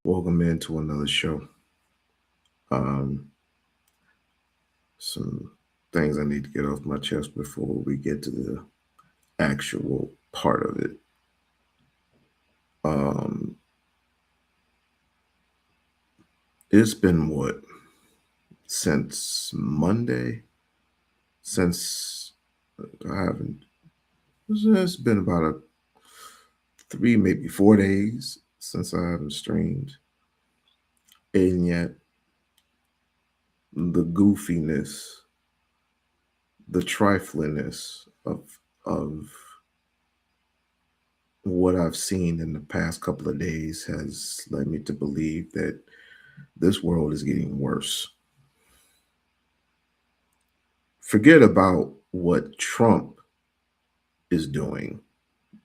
Welcome into another show. Um, some things I need to get off my chest before we get to the actual part of it. Um, it's been what, since Monday? Since I haven't, it's been about 3, maybe 4 days since I haven't streamed. And yet, the goofiness, the triflingness of what I've seen in the past couple of days has led me to believe that this world is getting worse. Forget about what Trump is doing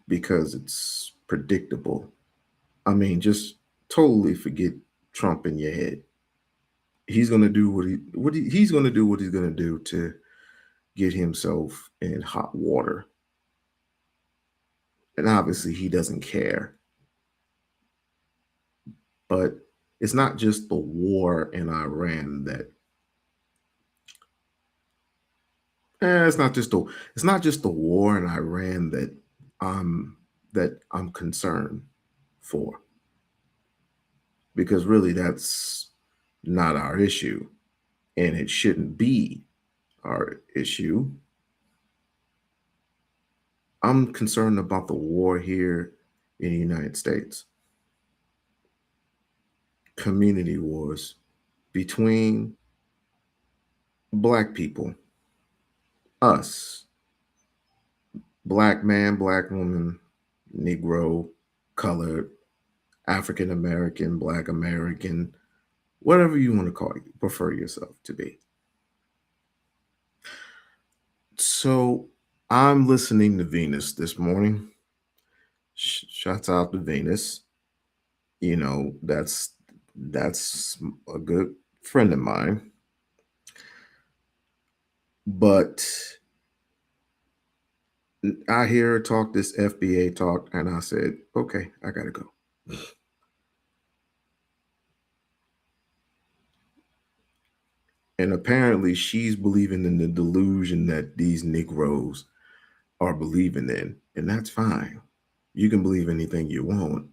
because it's predictable. I mean, just totally forget Trump in your head. He's gonna do he's gonna do what he's gonna do to get himself in hot water, and obviously he doesn't care. But it's not just the war in Iran that it's not just the war in Iran I'm I'm concerned for, because really that's not our issue and it shouldn't be our issue. I'm concerned about the war here in the United States. Community wars between black people, us, black man, black woman, Negro, colored, African American, Black American, whatever you want to call you, prefer yourself to be. So I'm listening to Venus this morning. Shouts out to Venus. You know, that's a good friend of mine. But I hear her talk this FBA talk, and I said, okay, I gotta go. And apparently she's believing in the delusion that these Negroes are believing in, and that's fine. You can believe anything you want.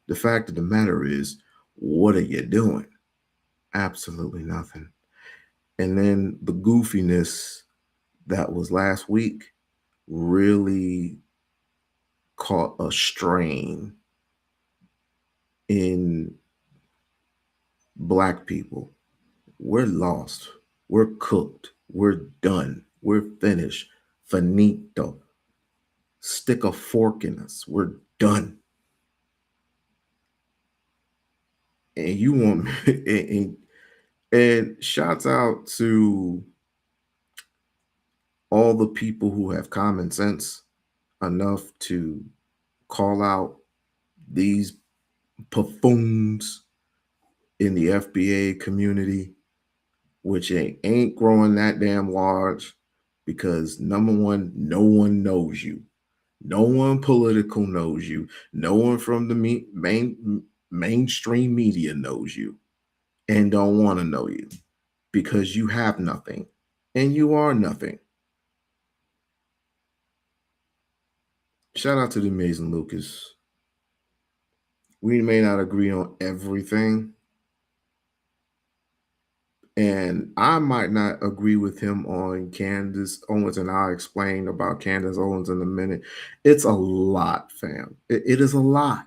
The fact of the matter is, what are you doing? Absolutely nothing. And then the goofiness that was last week really caught a strain in black people. We're lost. We're cooked. We're done. We're finished. Finito. Stick a fork in us. We're done. And you want and shouts out to all the people who have common sense enough to call out these buffoons in the FBA community, which ain't growing that damn large because number one, no one knows you. No one political knows you. No one from the mainstream media knows you and don't want to know you because you have nothing and you are nothing. Shout out to the amazing Lucas. We may not agree on everything, and I might not agree with him on Candace Owens, and I'll explain about Candace Owens in a minute. It's a lot, fam. It is a lot.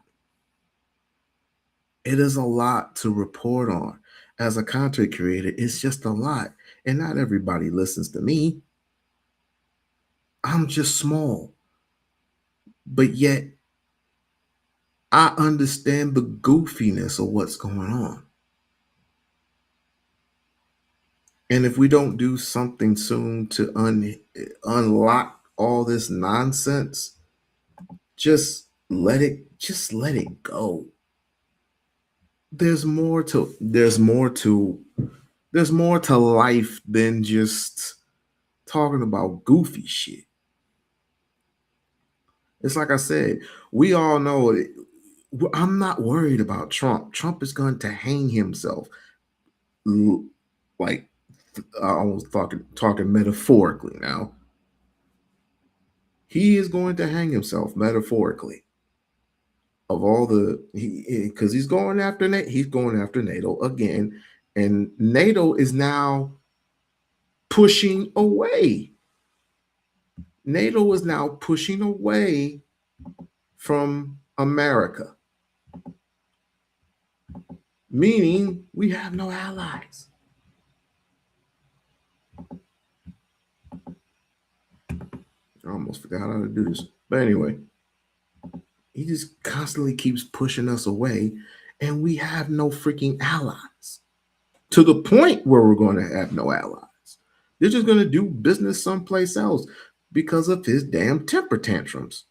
It is a lot to report on. As a content creator, it's just a lot. And not everybody listens to me. I'm just small. But yet, I understand the goofiness of what's going on. And if we don't do something soon to unlock all this nonsense, just let it go. There's more to there's more to life than just talking about goofy shit. It's like I said, we all know it. I'm not worried about Trump. Trump is going to hang himself. Like I was talking metaphorically now. He is going to hang himself metaphorically of all the because he's going after he's going after NATO again, and NATO is now pushing away. NATO is now pushing away from America, meaning we have no allies. I almost forgot how to do this. But anyway, he just constantly keeps pushing us away, and we have no freaking allies to the point where we're going to have no allies. They're just going to do business someplace else because of his damn temper tantrums.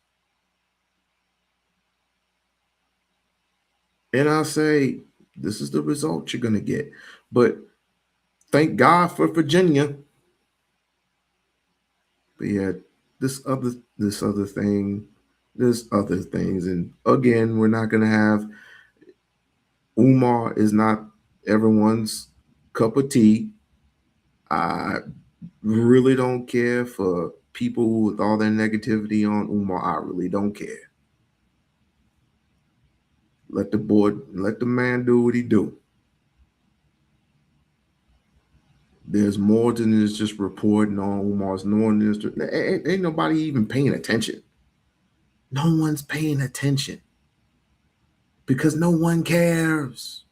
And I say, this is the result you're going to get. But thank God for Virginia. But yeah, there's other things. And again, we're not going to have Umar is not everyone's cup of tea. I really don't care for people with all their negativity on Umar. I really don't care. Let the man do what he do. There's more than just reporting on Umar's knowing this. Ain't nobody even paying attention. No one's paying attention because no one cares.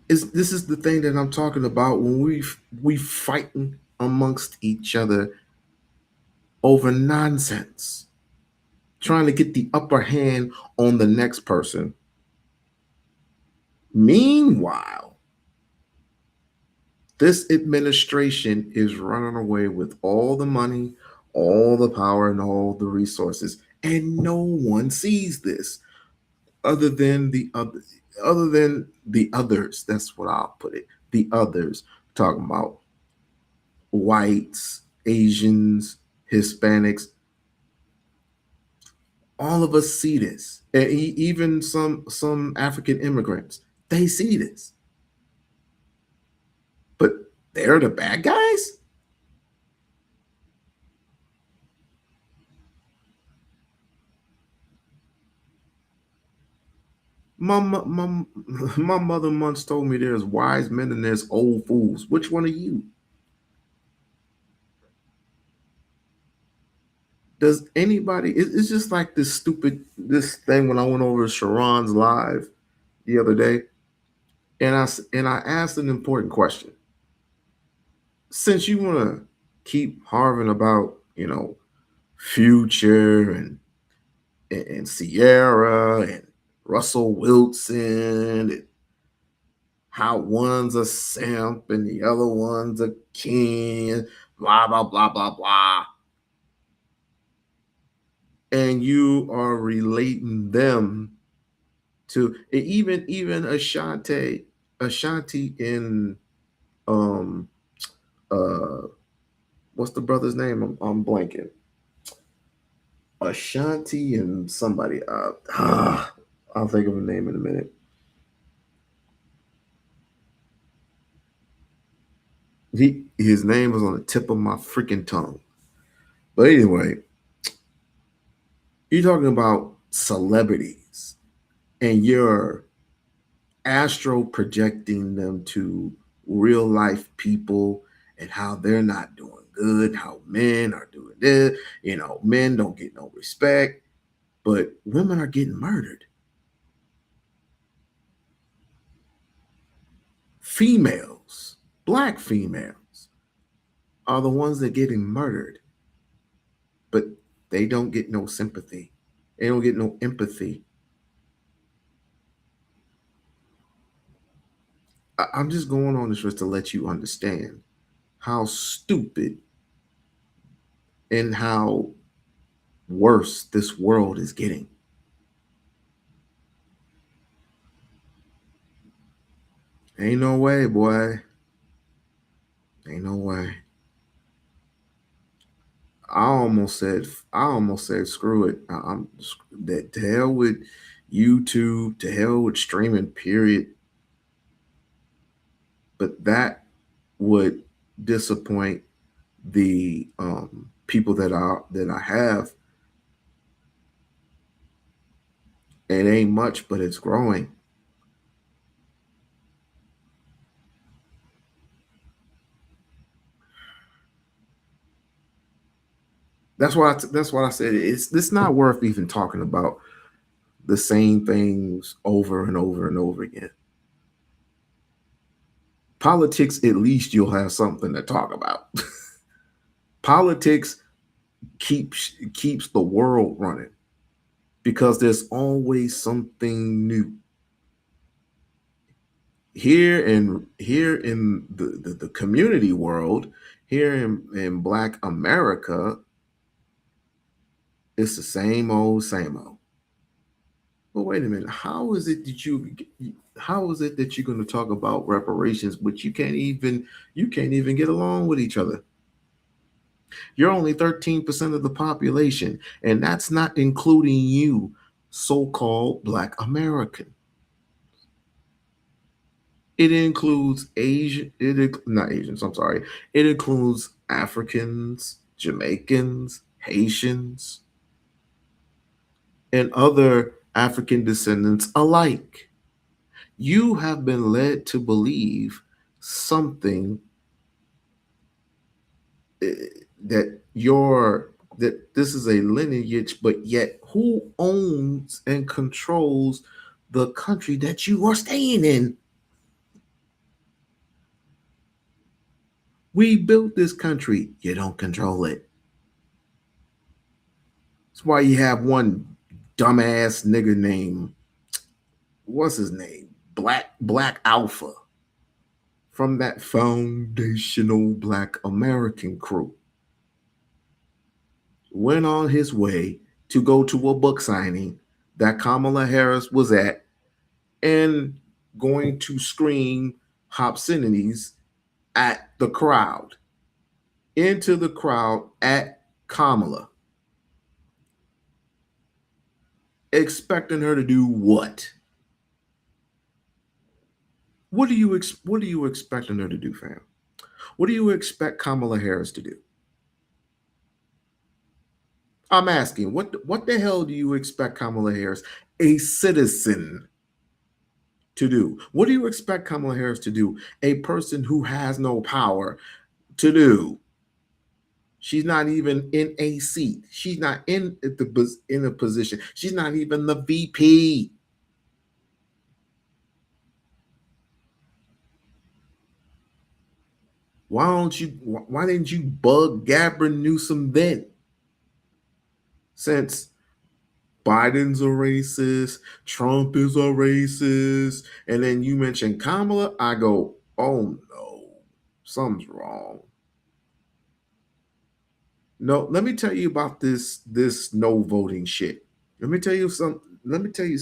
This is the thing that I'm talking about when we fighting amongst each other over nonsense, trying to get the upper hand on the next person. Meanwhile, this administration is running away with all the money, all the power, and all the resources, and no one sees this other than the others. That's what I'll put it. The others, talking about whites, Asians, Hispanics. All of us see this, and even some African immigrants. They see this, but they're the bad guys. My mother once told me there's wise men and there's old fools. Which one are you? Does anybody? It's just like this thing when I went over to Sharon's live the other day, and I asked an important question. Since you want to keep harving about Future and Sierra and Russell Wilson and how one's a simp and the other one's a king, blah blah blah blah blah, and you are relating them to even Ashanti in um uh what's the brother's name? I'm blanking. Ashanti and somebody. I'll think of a name in a minute. His name was on the tip of my freaking tongue. But anyway, you're talking about celebrities and you're astro projecting them to real life people and how they're not doing good, how men are doing this. Men don't get no respect, but women are getting murdered. Females, black females, are the ones that are getting murdered, but they don't get no sympathy. They don't get no empathy. I'm just going on this just to let you understand how stupid and how worse this world is getting. Ain't no way, boy. Ain't no way. I almost said screw it. I'm that to hell with YouTube, to hell with streaming, period. But that would disappoint the people that I have. It ain't much, but it's growing. That's why I said it's not worth even talking about the same things over and over and over again. Politics, at least you'll have something to talk about. Politics keeps the world running because there's always something new. Here in the community world, here in Black America, it's the same old, same old. But wait a minute, how is it that you're going to talk about reparations, but you can't even get along with each other? You're only 13% of the population, and that's not including you, so-called Black American. It includes Asian, not Asians, I'm sorry. It includes Africans, Jamaicans, Haitians, and other African descendants alike. You have been led to believe something eh, that this is a lineage, but yet who owns and controls the country that you are staying in? We built this country. You don't control it. That's why you have one dumbass nigga named, what's his name? Black Alpha, from that foundational Black American crew, went on his way to go to a book signing that Kamala Harris was at and going to scream obscenities at the crowd, into the crowd at Kamala, expecting her to do what? What are you expecting her to do, fam? What do you expect Kamala Harris to do? I'm asking, what the hell do you expect Kamala Harris, a citizen, to do? What do you expect Kamala Harris to do, a person who has no power, to do? She's not even in a seat. She's not in a position. She's not even the VP. Why didn't you bug Gavin Newsom then? Since Biden's a racist, Trump is a racist, and then you mention Kamala, I go, oh no, something's wrong. No, let me tell you about this no voting shit. Let me tell you some. Let me tell you,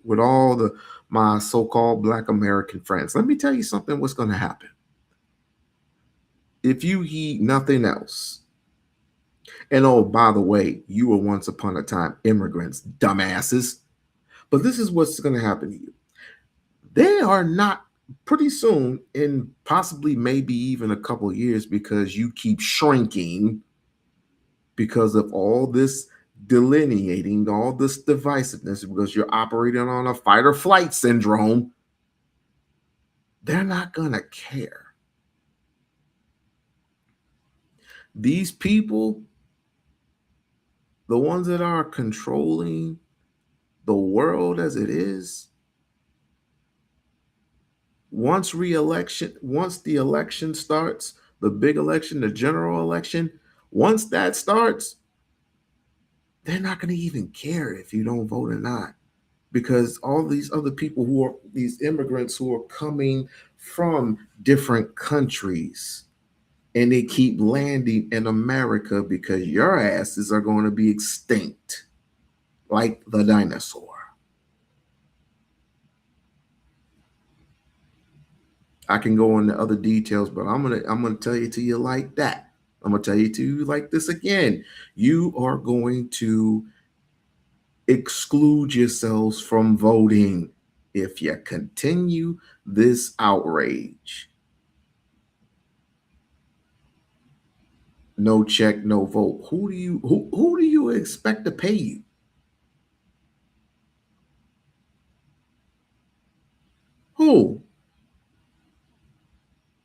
with all the my so-called Black American friends. Let me tell you something. What's going to happen if you heed nothing else? And oh, by the way, you were once upon a time immigrants, dumbasses. But this is what's going to happen to you. They are not, pretty soon, in possibly maybe even a couple of years, because you keep shrinking because of all this delineating, all this divisiveness, because you're operating on a fight or flight syndrome. They're not going to care. These people, the ones that are controlling the world as it is, once the election starts, the big election, the general election, once that starts, they're not going to even care if you don't vote or not, because all these other people, who are these immigrants who are coming from different countries, and they keep landing in America, because your asses are going to be extinct like the dinosaur. I can go into other details, but I'm gonna tell you to you like that. I'm going to tell you to like this again. You are going to exclude yourselves from voting if you continue this outrage. No check, no vote. Who do you expect to pay you? Who?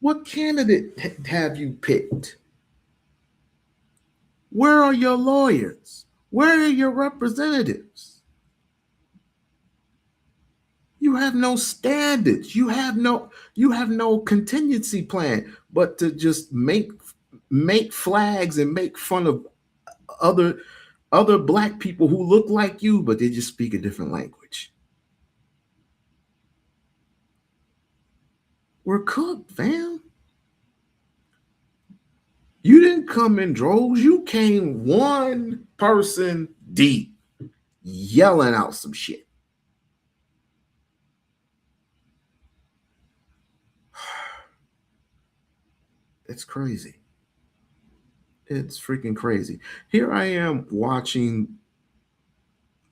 What candidate have you picked? Where are your lawyers? Where are your representatives? You have no standards. You have no contingency plan, but to just make flags and make fun of other other black people who look like you, but they just speak a different language. We're cooked, fam. You didn't come in droves. You came one person deep, yelling out some shit. It's crazy. It's freaking crazy. Here I am watching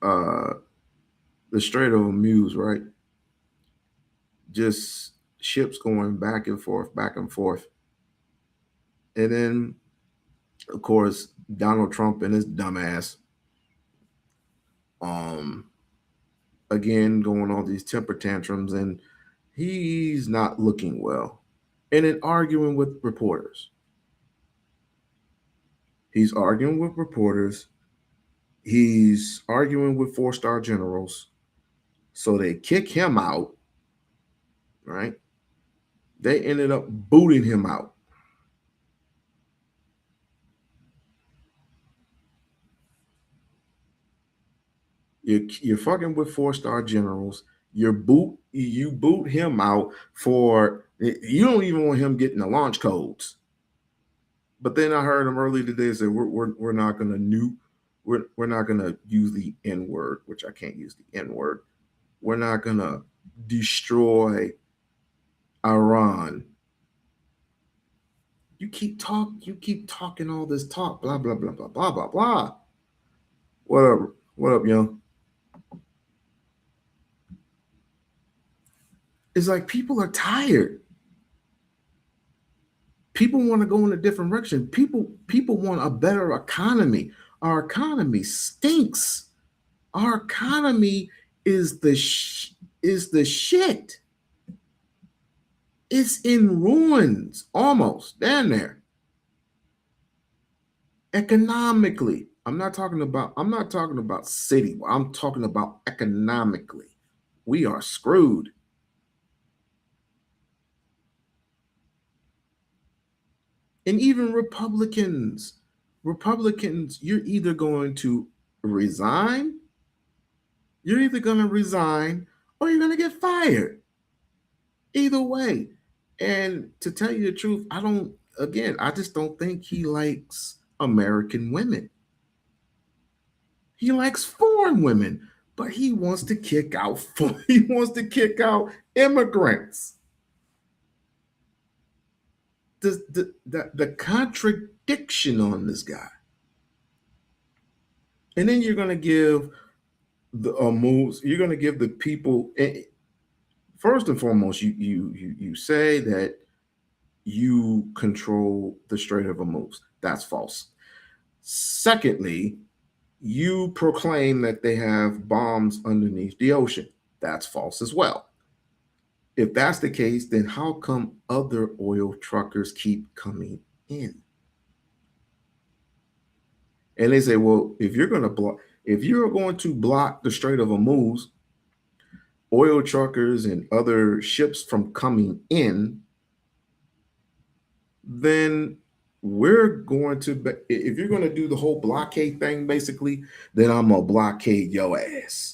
uh the Strait of Hormuz, right? Just ships going back and forth, back and forth. And then, of course, Donald Trump and his dumbass, um, again, going all these temper tantrums, and he's not looking well. And then arguing with reporters. He's arguing with reporters. He's arguing with four-star generals. So they kick him out, right? They ended up booting him out. You're fucking with four-star generals. You boot him out for you don't even want him getting the launch codes. But then I heard him earlier today say we're not gonna nuke, we're not gonna use the N word, which I can't use the N word. We're not gonna destroy Iran. You keep talking all this talk, blah blah blah blah blah blah blah. What up? What up, young? It's like people are tired. People want to go in a different direction. People want a better economy. Our economy stinks. Our economy is is the shit. It's in ruins almost. Damn there. Economically. I'm not talking about city. I'm talking about economically. We are screwed. And even Republicans, resign, you're either going to resign or you're going to get fired. Either way. And to tell you the truth, I just don't think he likes American women. He likes foreign women, but he wants to kick out he wants to kick out immigrants. The contradiction on this guy. And then you're going to give the moves. You're going to give the people. First and foremost, you say that you control the Strait of Hormuz. That's false. Secondly, you proclaim that they have bombs underneath the ocean. That's false as well. If that's the case, then how come other oil truckers keep coming in? And they say, well, if you're going to block the Strait of Hormuz, oil truckers and other ships from coming in, then if you're going to do the whole blockade thing, basically, then I'm going to blockade your ass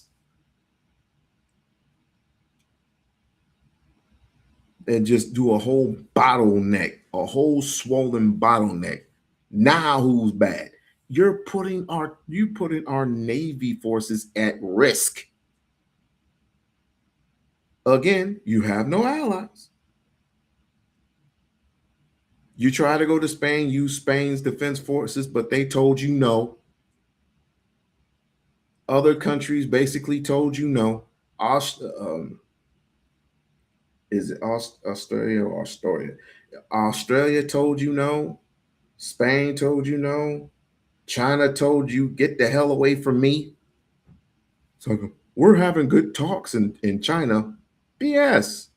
and just do a whole bottleneck, a whole swollen bottleneck. Now who's bad? You putting our Navy forces at risk. Again, you have no allies. You try to go to Spain, use Spain's defense forces, but they told you no. Other countries basically told you no. Is it Australia or Australia? Australia told you no. Spain told you no. China told you get the hell away from me. So we're having good talks in China. BS.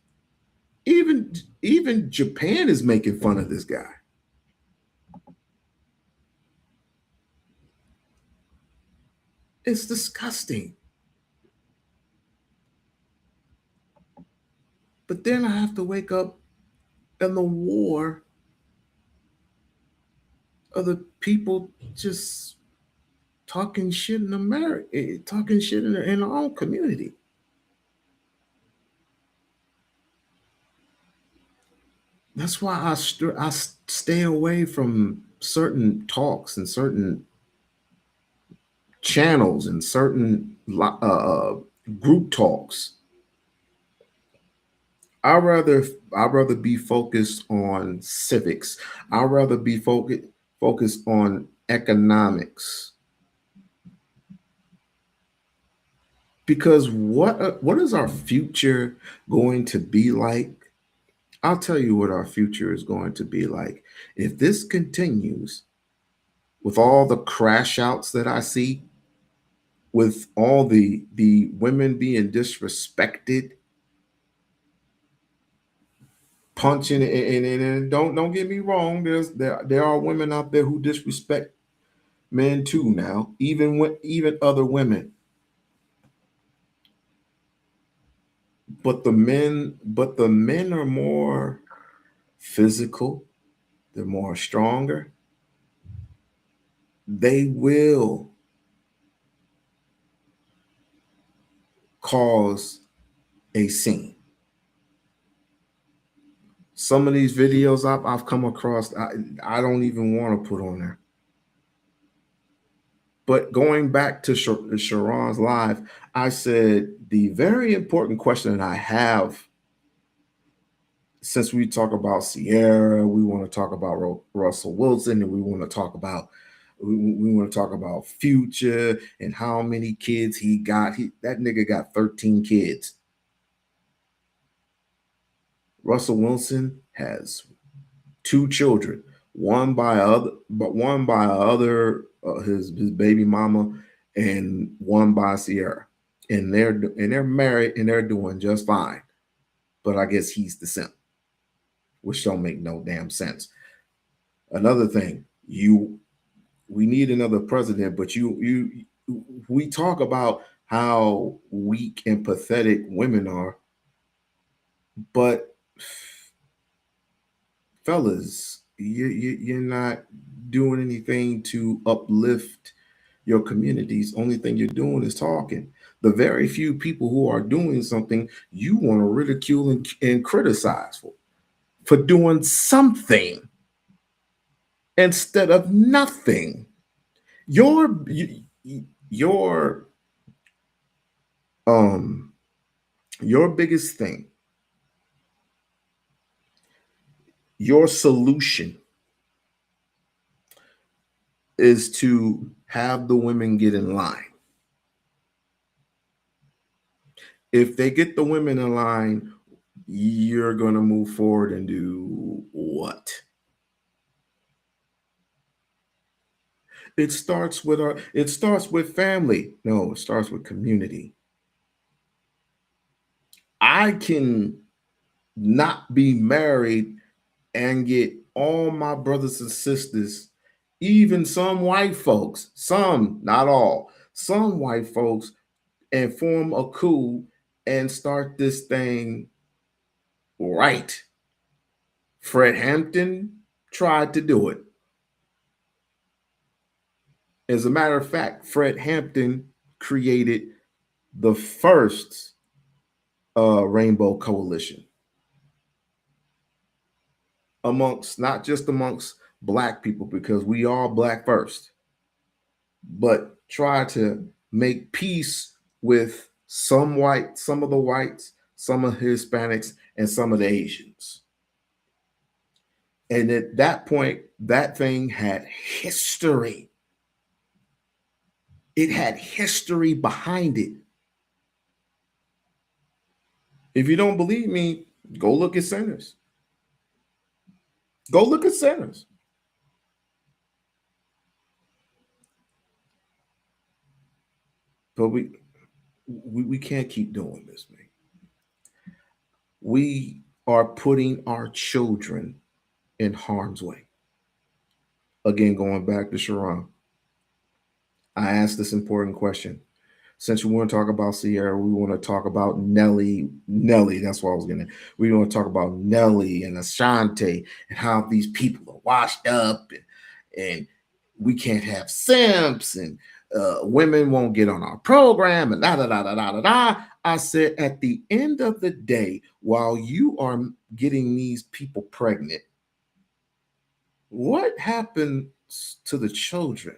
Even Japan is making fun of this guy. It's disgusting. But then I have to wake up and the war of the people just talking shit in America, talking shit in our own community. That's why I stay away from certain talks and certain channels and certain group talks. I rather I rather be focused on civics. I rather be focused on economics. Because what is our future going to be like? I'll tell you what our future is going to be like. If this continues with all the crash outs that I see, with all the women being disrespected, punching and don't get me wrong, there are women out there who disrespect men too now, even other women. But the men are more physical, they're more stronger. They will cause a scene. Some of these videos I've come across, I don't even want to put on there. But going back to Sharon's live, I said the very important question that I have, since we talk about Sierra, we want to talk about Russell Wilson, and we want to talk about Future and how many kids he got. That nigga got 13 kids. Russell Wilson has two children, one by other his baby mama, and one by Sierra, and they're married and they're doing just fine. But I guess he's the simp, which don't make no damn sense. Another thing, we need another president, but we talk about how weak and pathetic women are, but fellas, you're not doing anything to uplift your communities. Only thing you're doing is talking. The very few people who are doing something, you want to ridicule and criticize for doing something instead of nothing. Your your um your biggest thing, your solution is to have the women get in line. If they get the women in line, you're going to move forward and do what? It starts with family. No, it starts with community. I can not be married and get all my brothers and sisters, even some white folks, some, not all, some white folks, and form a coup and start this thing right. Fred Hampton tried to do it. As a matter of fact, Fred Hampton created the first Rainbow Coalition amongst, not just amongst Black people, because we are Black first, but try to make peace with some of the whites, some of Hispanics, and some of the Asians. And at that point, that thing had history. It had history behind it. If you don't believe me, go look at centers. Go look at centers. But we can't keep doing this, man. We are putting our children in harm's way. Again, going back to Sharon, I asked this important question. Since we want to talk about Sierra, we want to talk about Nelly. Nelly, that's what I was gonna. We want to talk about Nelly and Ashanti and how these people are washed up and we can't have simps and women won't get on our program and da da da da da da da. I said at the end of the day, while you are getting these people pregnant, what happens to the children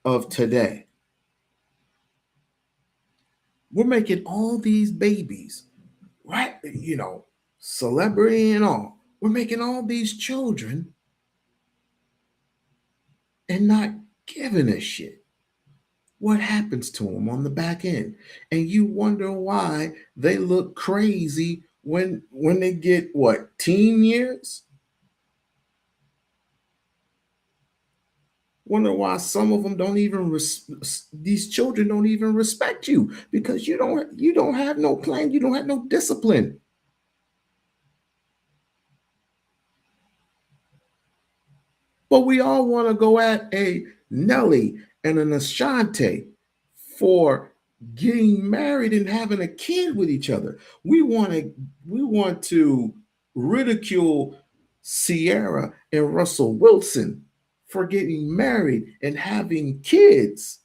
of today? We're making all these babies, right? Celebrity and all. We're making all these children and not giving a shit. What happens to them on the back end? And you wonder why they look crazy when they get what, teen years? Wonder why some of them don't even these children don't even respect you because you don't have no plan, you don't have no discipline. But we all want to go at a Nelly and an Ashanti for getting married and having a kid with each other. We want to ridicule Sierra and Russell Wilson for getting married and having kids,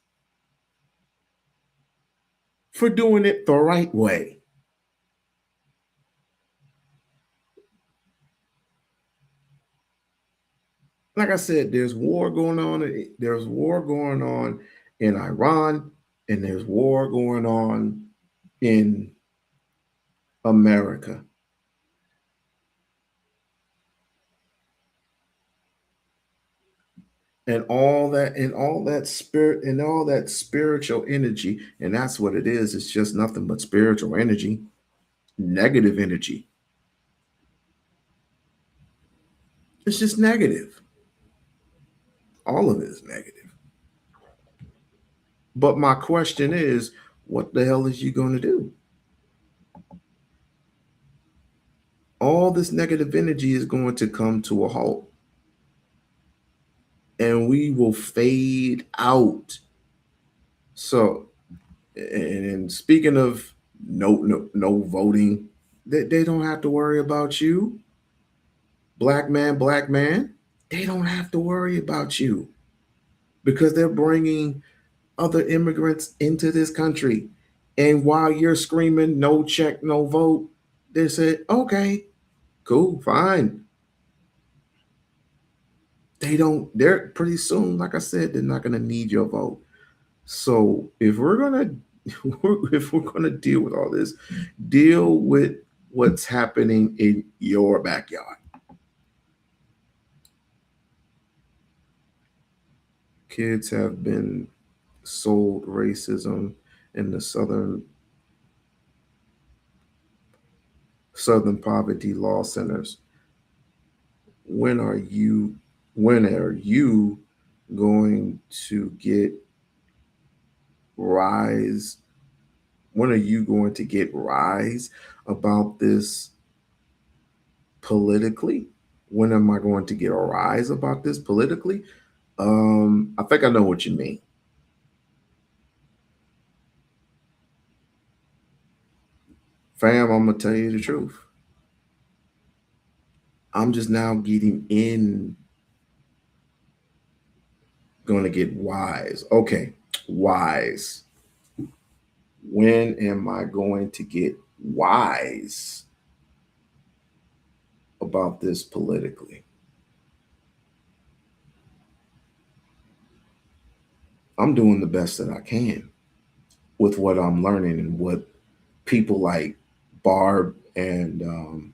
for doing it the right way. Like I said, there's war going on. There's war going on in Iran, and there's war going on in America. And all that spirit and all that spiritual energy, and that's what it is. It's just nothing but spiritual energy, negative energy. It's just negative. All of it is negative. But my question is, what the hell is you going to do? All this negative energy is going to come to a halt, and we will fade out. So, and speaking of no voting, they don't have to worry about you, black man. They don't have to worry about you because they're bringing other immigrants into this country. And while you're screaming no check, no vote, they said, okay, cool, fine. They're pretty soon, like I said, they're not gonna need your vote. So if we're gonna deal with all this, deal with what's happening in your backyard. Kids have been sold racism in the southern poverty law centers. When are you when are you going to get rise? When are you going to get rise about this politically? When am I going to get a rise about this politically? I think I know what you mean. Fam, I'm gonna tell you the truth. I'm just now getting in, gonna get wise. Okay, wise. When am I going to get wise about this politically? I'm doing the best that I can with what I'm learning and what people like Barb and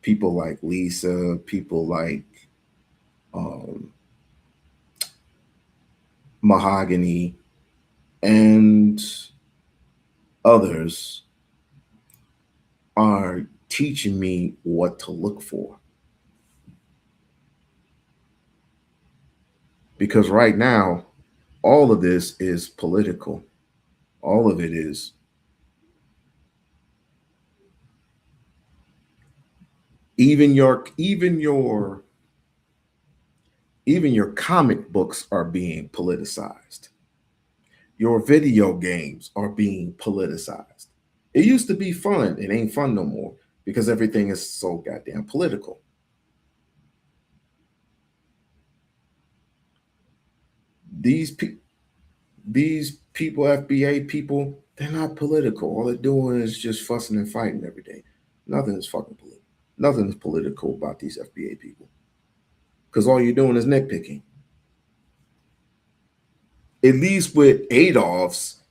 people like Lisa, people like um, Mahogany, and others are teaching me what to look for. Because right now, all of this is political. All of it is. Even your even your even your comic books are being politicized. Your video games are being politicized. It used to be fun. It ain't fun no more because everything is so goddamn political. These people, these people, FBA people, they're not political. All they're doing is just fussing and fighting every day. Nothing is fucking political. Nothing is political about these FBA people because all you're doing is nitpicking. At least with Adolf's,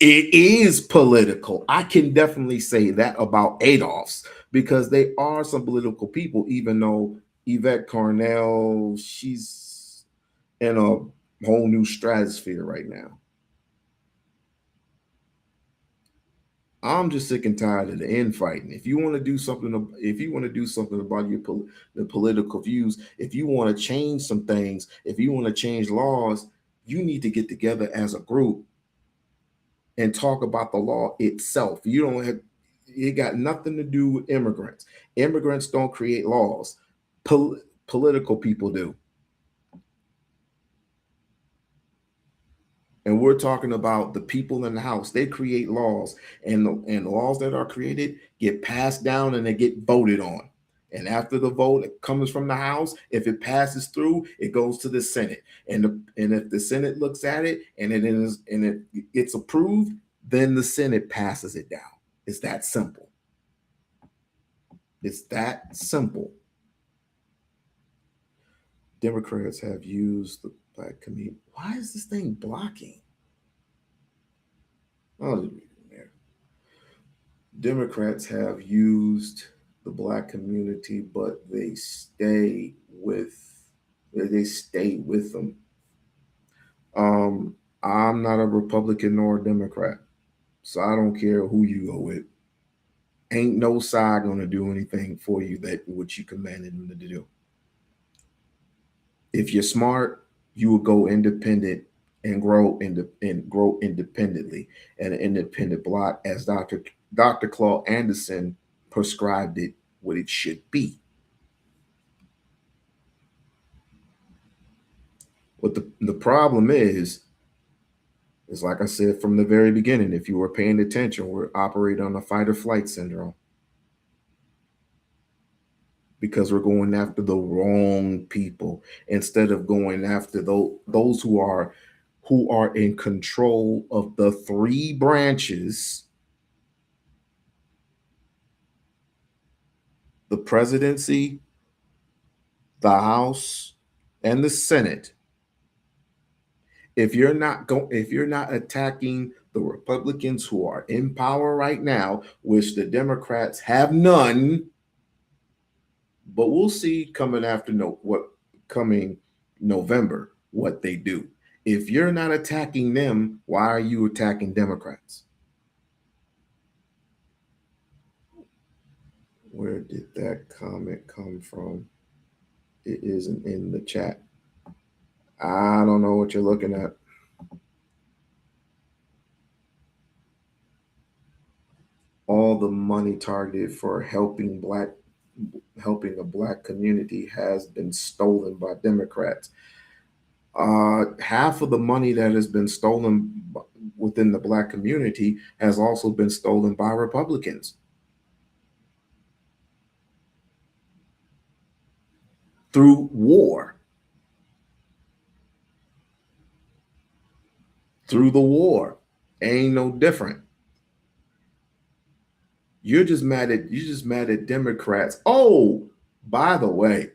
it is political. I can definitely say that about Adolf's because they are some political people, even though Yvette Carnell, she's in a whole new stratosphere right now. I'm just sick and tired of the infighting. If you want to do something, if you want to do something about the political views, if you want to change some things, if you want to change laws, you need to get together as a group and talk about the law itself. You don't have it got nothing to do with immigrants. Immigrants don't create laws. Pol- Political people do. And we're talking about the people in the house. They create laws, and the laws that are created get passed down and they get voted on. And after the vote it comes from the House, if it passes through, it goes to the Senate. And if the Senate looks at it and it gets approved, then the Senate passes it down. It's that simple. It's that simple. Democrats have used the black community. Why is this thing blocking? Oh, Democrats have used the black community, but with they stay with them. Um, I'm not a Republican nor a Democrat, so I don't care who you go with. Ain't no side gonna do anything for you that what you commanded them to do. If you're smart, you will go independent and grow independently and an independent block as Dr. Claude Anderson prescribed it what it should be. What the problem is like I said from the very beginning, if you were paying attention, we're operating on a fight or flight syndrome because we're going after the wrong people instead of going after those who are in control of the three branches: the presidency, the House, and the Senate. If you're not attacking the Republicans who are in power right now, which the Democrats have none, but we'll see coming after no what coming November what they do. If you're not attacking them, why are you attacking Democrats? Where did that comment come from? It isn't in the chat. I don't know what you're looking at. All the money targeted for helping a black community has been stolen by Democrats. Half of the money that has been stolen within the black community has also been stolen by Republicans through war, through the war. Ain't no different. You're just mad at Democrats. Oh, by the way,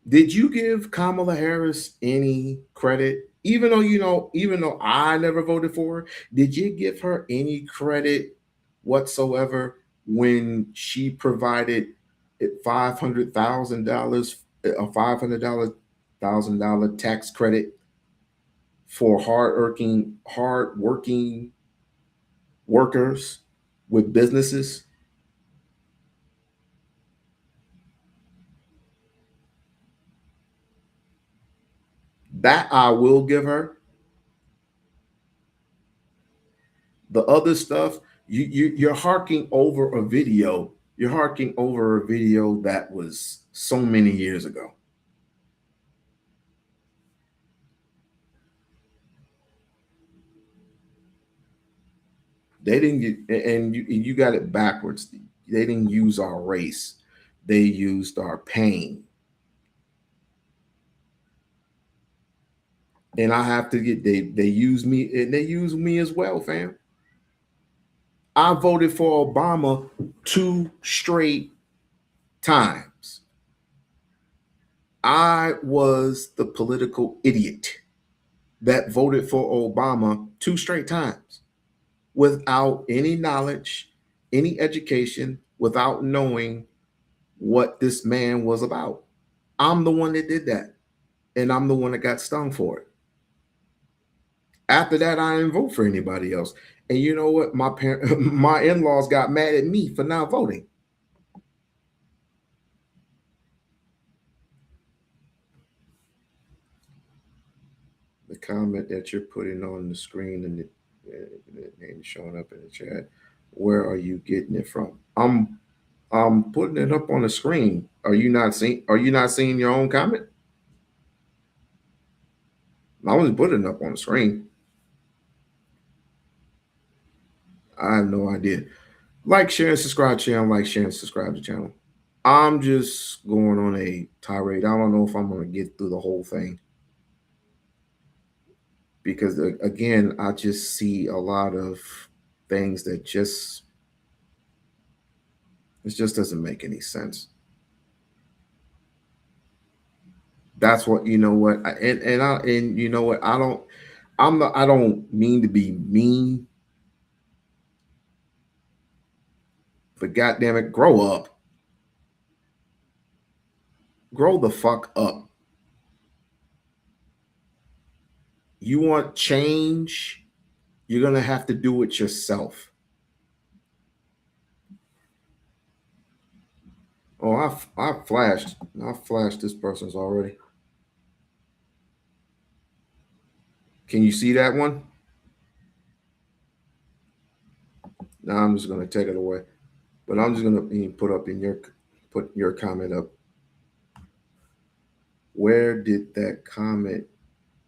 did you give Kamala Harris any credit? Even though I never voted for her, did you give her any credit whatsoever when she provided $500,000, a $500,000 tax credit for hard working workers with businesses. That I will give her. The other stuff, you're harking over a video. You're harking over a video that was so many years ago. They didn't get, and you got it backwards. They didn't use our race. They used our pain. And I have to get they use me, and they use me as well, fam. I voted for Obama 2 straight times. I was the political idiot that voted for Obama 2 straight times without any knowledge, any education, without knowing what this man was about. I'm the one that did that, and I'm the one that got stung for it. After that, I didn't vote for anybody else. And you know what? My in-laws got mad at me for not voting. The comment that you're putting on the screen and the name showing up in the chat. Where are you getting it from? I'm putting it up on the screen. Are you not seeing your own comment? I was putting it up on the screen. I have no idea. Like, share, and subscribe to channel. Like, share, and subscribe to channel. I'm just going on a tirade. I don't know if I'm going to get through the whole thing because, again, I just see a lot of things that it just doesn't make any sense. That's what you know what, and you know what, I don't mean to be mean, but goddamn it, grow up, grow the fuck up. You want change? You're gonna have to do it yourself. Oh, I flashed this person's already. Can you see that one? Now I'm just gonna take it away, but I'm just gonna put your comment up. Where did that comment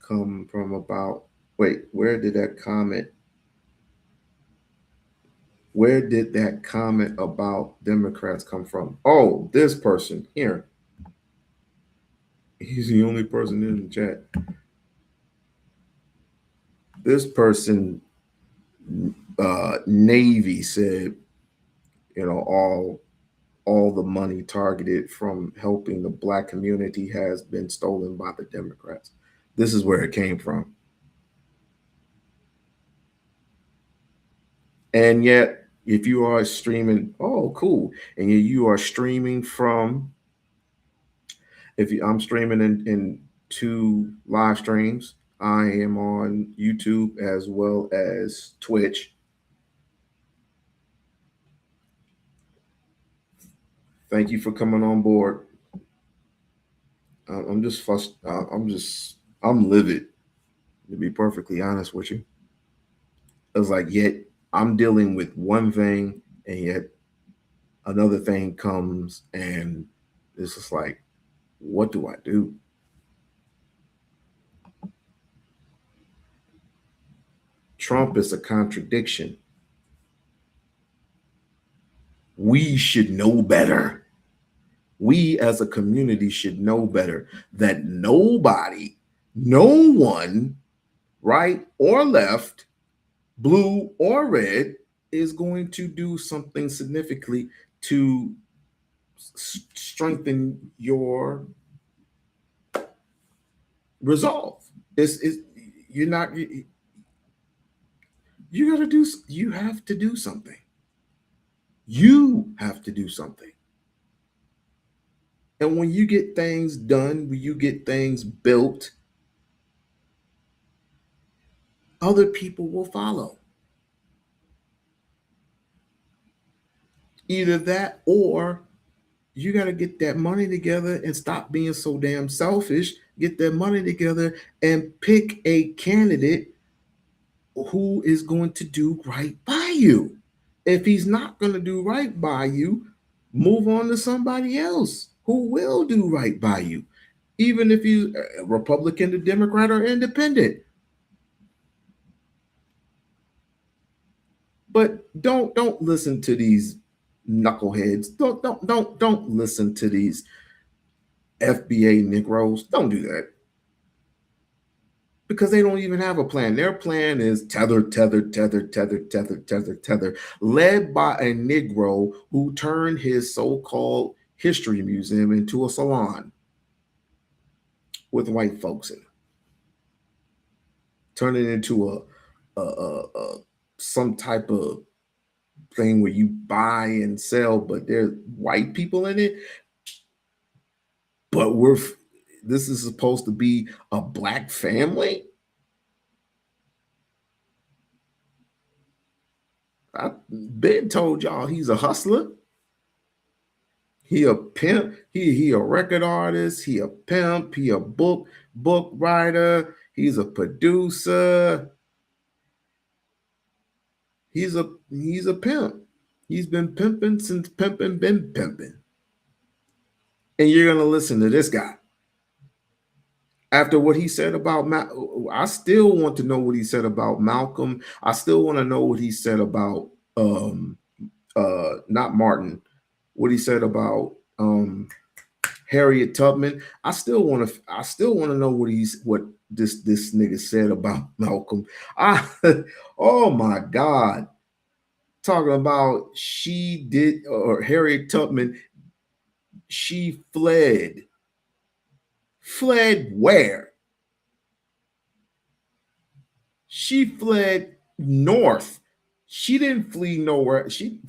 come from about? Wait, where did that comment about Democrats come from? Oh, this person here. He's the only person in the chat. This person, Navy, said, you know, all the money targeted from helping the black community has been stolen by the Democrats. This is where it came from. And yet, if you are streaming, oh, cool. And you are streaming from, I'm streaming in 2 live streams. I am on YouTube as well as Twitch. Thank you for coming on board. I'm just fussed. I'm livid, to be perfectly honest with you. It's like, yet I'm dealing with one thing, and yet another thing comes, and it's just like, what do I do? Trump is a contradiction. We should know better. We as a community should know better that nobody, no one, right or left, blue or red, is going to do something significantly to strengthen your resolve. It's you're not you got to do you have to do something. You have to do something. And when you get things done, when you get things built, other people will follow. Either that or you got to get that money together and stop being so damn selfish. Get that money together and pick a candidate who is going to do right by you. If he's not going to do right by you, move on to somebody else who will do right by you, even if he's a Republican, a Democrat, or independent. But don't listen to these knuckleheads. Don't listen to these FBA Negroes. Don't do that because they don't even have a plan. Their plan is tether, tether, tether, tether, tether, tether, tether, led by a Negro who turned his so-called history museum into a salon with white folks in it. Turn it into a some type of thing where you buy and sell, but there's white people in it. But this is supposed to be a black family. I've been told y'all he's a hustler. He a pimp. He a record artist. He a pimp. He a book writer. He's a producer. He's a pimp. He's been pimping since pimping been pimping. And you're gonna listen to this guy after what he said about I still want to know what he said about Malcolm. I still want to know what he said about not Martin. What he said about Harriet Tubman. I still want to know what this nigga said about Malcolm. Oh my God. Talking about she did, or Harriet Tubman, she fled. Fled where? She fled north. She didn't flee nowhere. She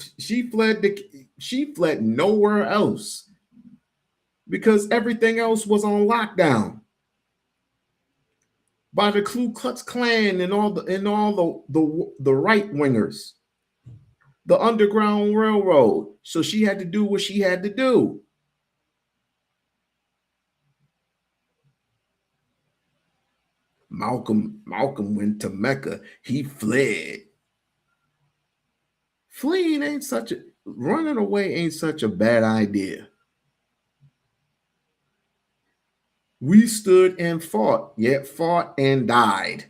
fled nowhere else because everything else was on lockdown by the Ku Klux Klan and all the right wingers, the Underground Railroad. So she had to do what she had to do. Malcolm went to Mecca. He fled. Running away ain't such a bad idea. We stood and fought, yet fought and died.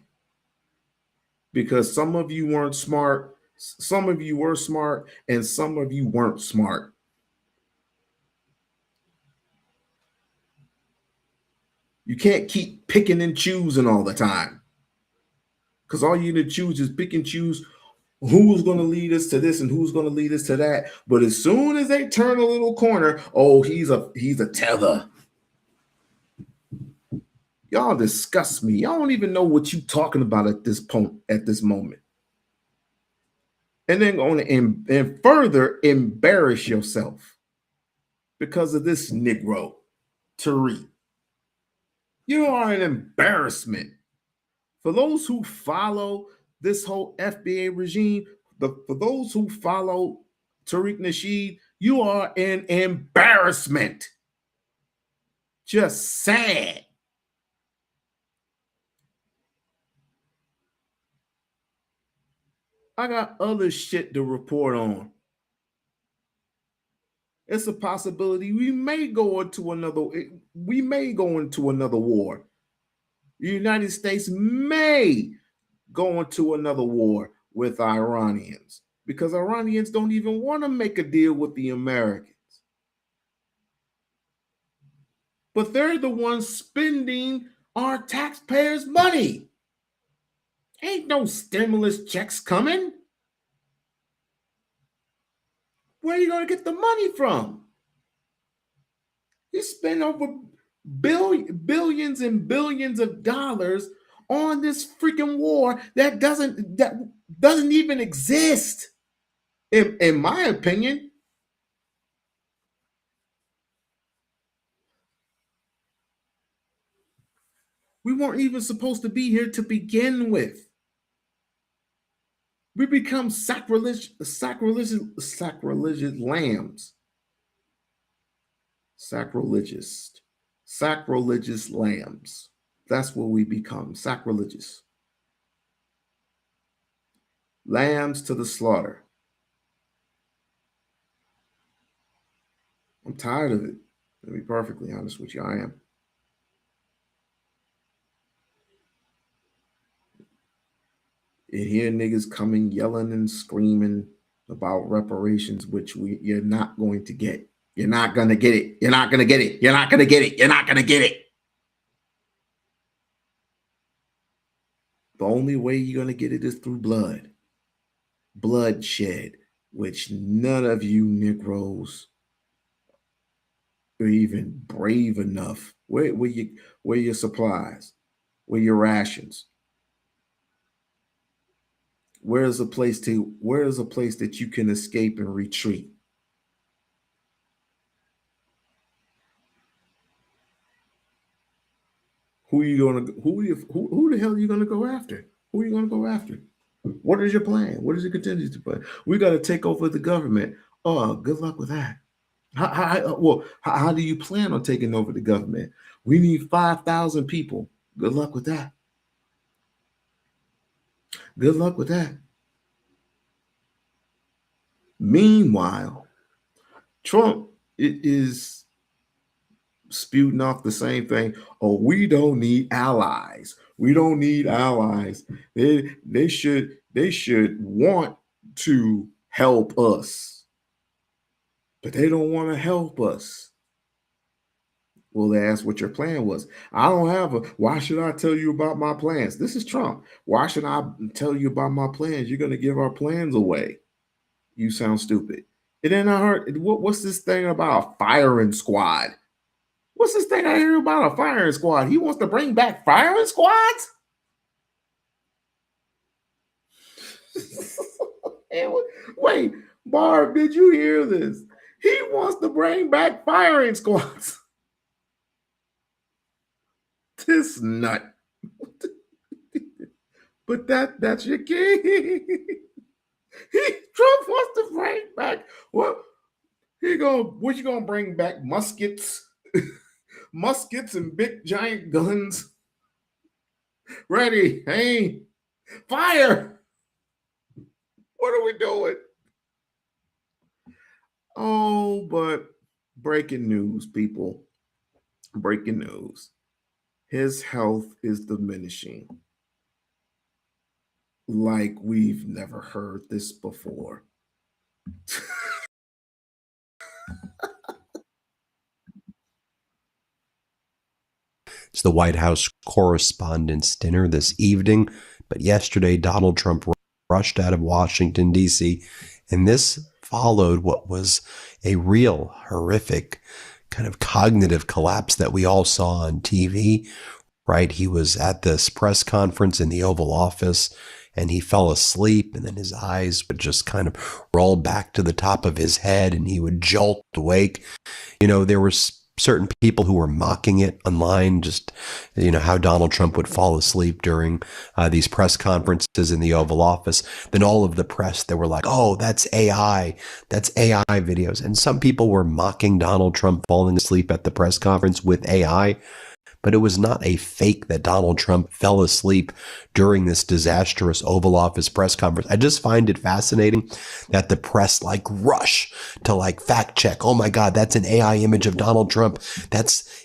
Because some of you weren't smart, some of you were smart, and some of you weren't smart. You can't keep picking and choosing all the time. Because all you need to choose is pick and choose who's going to lead us to this and who's going to lead us to that. But as soon as they turn a little corner, oh, he's a tether. Y'all disgust me. Y'all don't even know what you're talking about at this moment. And then going to and further embarrass yourself because of this Negro, Tariq. You are an embarrassment. For those who follow this whole FBA regime, for those who follow Tariq Nasheed, you are an embarrassment. Just sad. I got other shit to report on. It's a possibility we may go into another war. The United States may go into another war with Iranians because Iranians don't even want to make a deal with the Americans. But they're the ones spending our taxpayers' money. Ain't no stimulus checks coming. Where are you going to get the money from? You spend over billions and billions of dollars on this freaking war that doesn't even exist. In my opinion, we weren't even supposed to be here to begin with. We become sacrilegious lambs. Sacrilegious lambs. That's what we become, sacrilegious. Lambs to the slaughter. I'm tired of it. To be perfectly honest with you, I am. You hear niggas coming yelling and screaming about reparations, which you're not going to get. You're not gonna get it. You're not gonna get it. You're not gonna get it. You're not gonna get it. The only way you're gonna get it is through blood. Bloodshed, which none of you Negroes are even brave enough. Where your supplies? Where your rations? Where's a place that you can escape and retreat? Who the hell are you gonna go after? Who are you gonna go after? What is your plan? What is your contingency plan? We got to take over the government. Oh, good luck with that. How do you plan on taking over the government? We need 5,000 people. Good luck with that. Good luck with that. Meanwhile, Trump is spewing off the same thing. Oh, we don't need allies. We don't need allies. They should want to help us, but they don't want to help us. Well, they asked what your plan was. I don't have a. Why should I tell you about my plans? This is Trump. Why should I tell you about my plans? You're going to give our plans away. You sound stupid. And then I heard, what's this thing about a firing squad? What's this thing I hear about a firing squad? He wants to bring back firing squads? Wait, Barb, did you hear this? He wants to bring back firing squads. This nut. But that's your king. Trump wants to bring back what you gonna bring back? Muskets, muskets and big giant guns. Ready, hey, fire. What are we doing? Oh, but breaking news, people. Breaking news. His health is diminishing. Like we've never heard this before. It's the White House Correspondents' Dinner this evening, but yesterday Donald Trump rushed out of Washington, D.C., and this followed what was a real horrific kind of cognitive collapse that we all saw on TV, right? He was at this press conference in the Oval Office, and he fell asleep, and then his eyes would just kind of roll back to the top of his head, and he would jolt awake. You know, there were certain people who were mocking it online, just, you know, how Donald Trump would fall asleep during these press conferences in the Oval Office. Then all of the press, they were like, oh, that's AI videos. And some people were mocking Donald Trump falling asleep at the press conference with AI. But it was not a fake that Donald Trump fell asleep during this disastrous Oval Office press conference. I just find it fascinating that the press rush to fact check. Oh my God, that's an AI image of Donald Trump.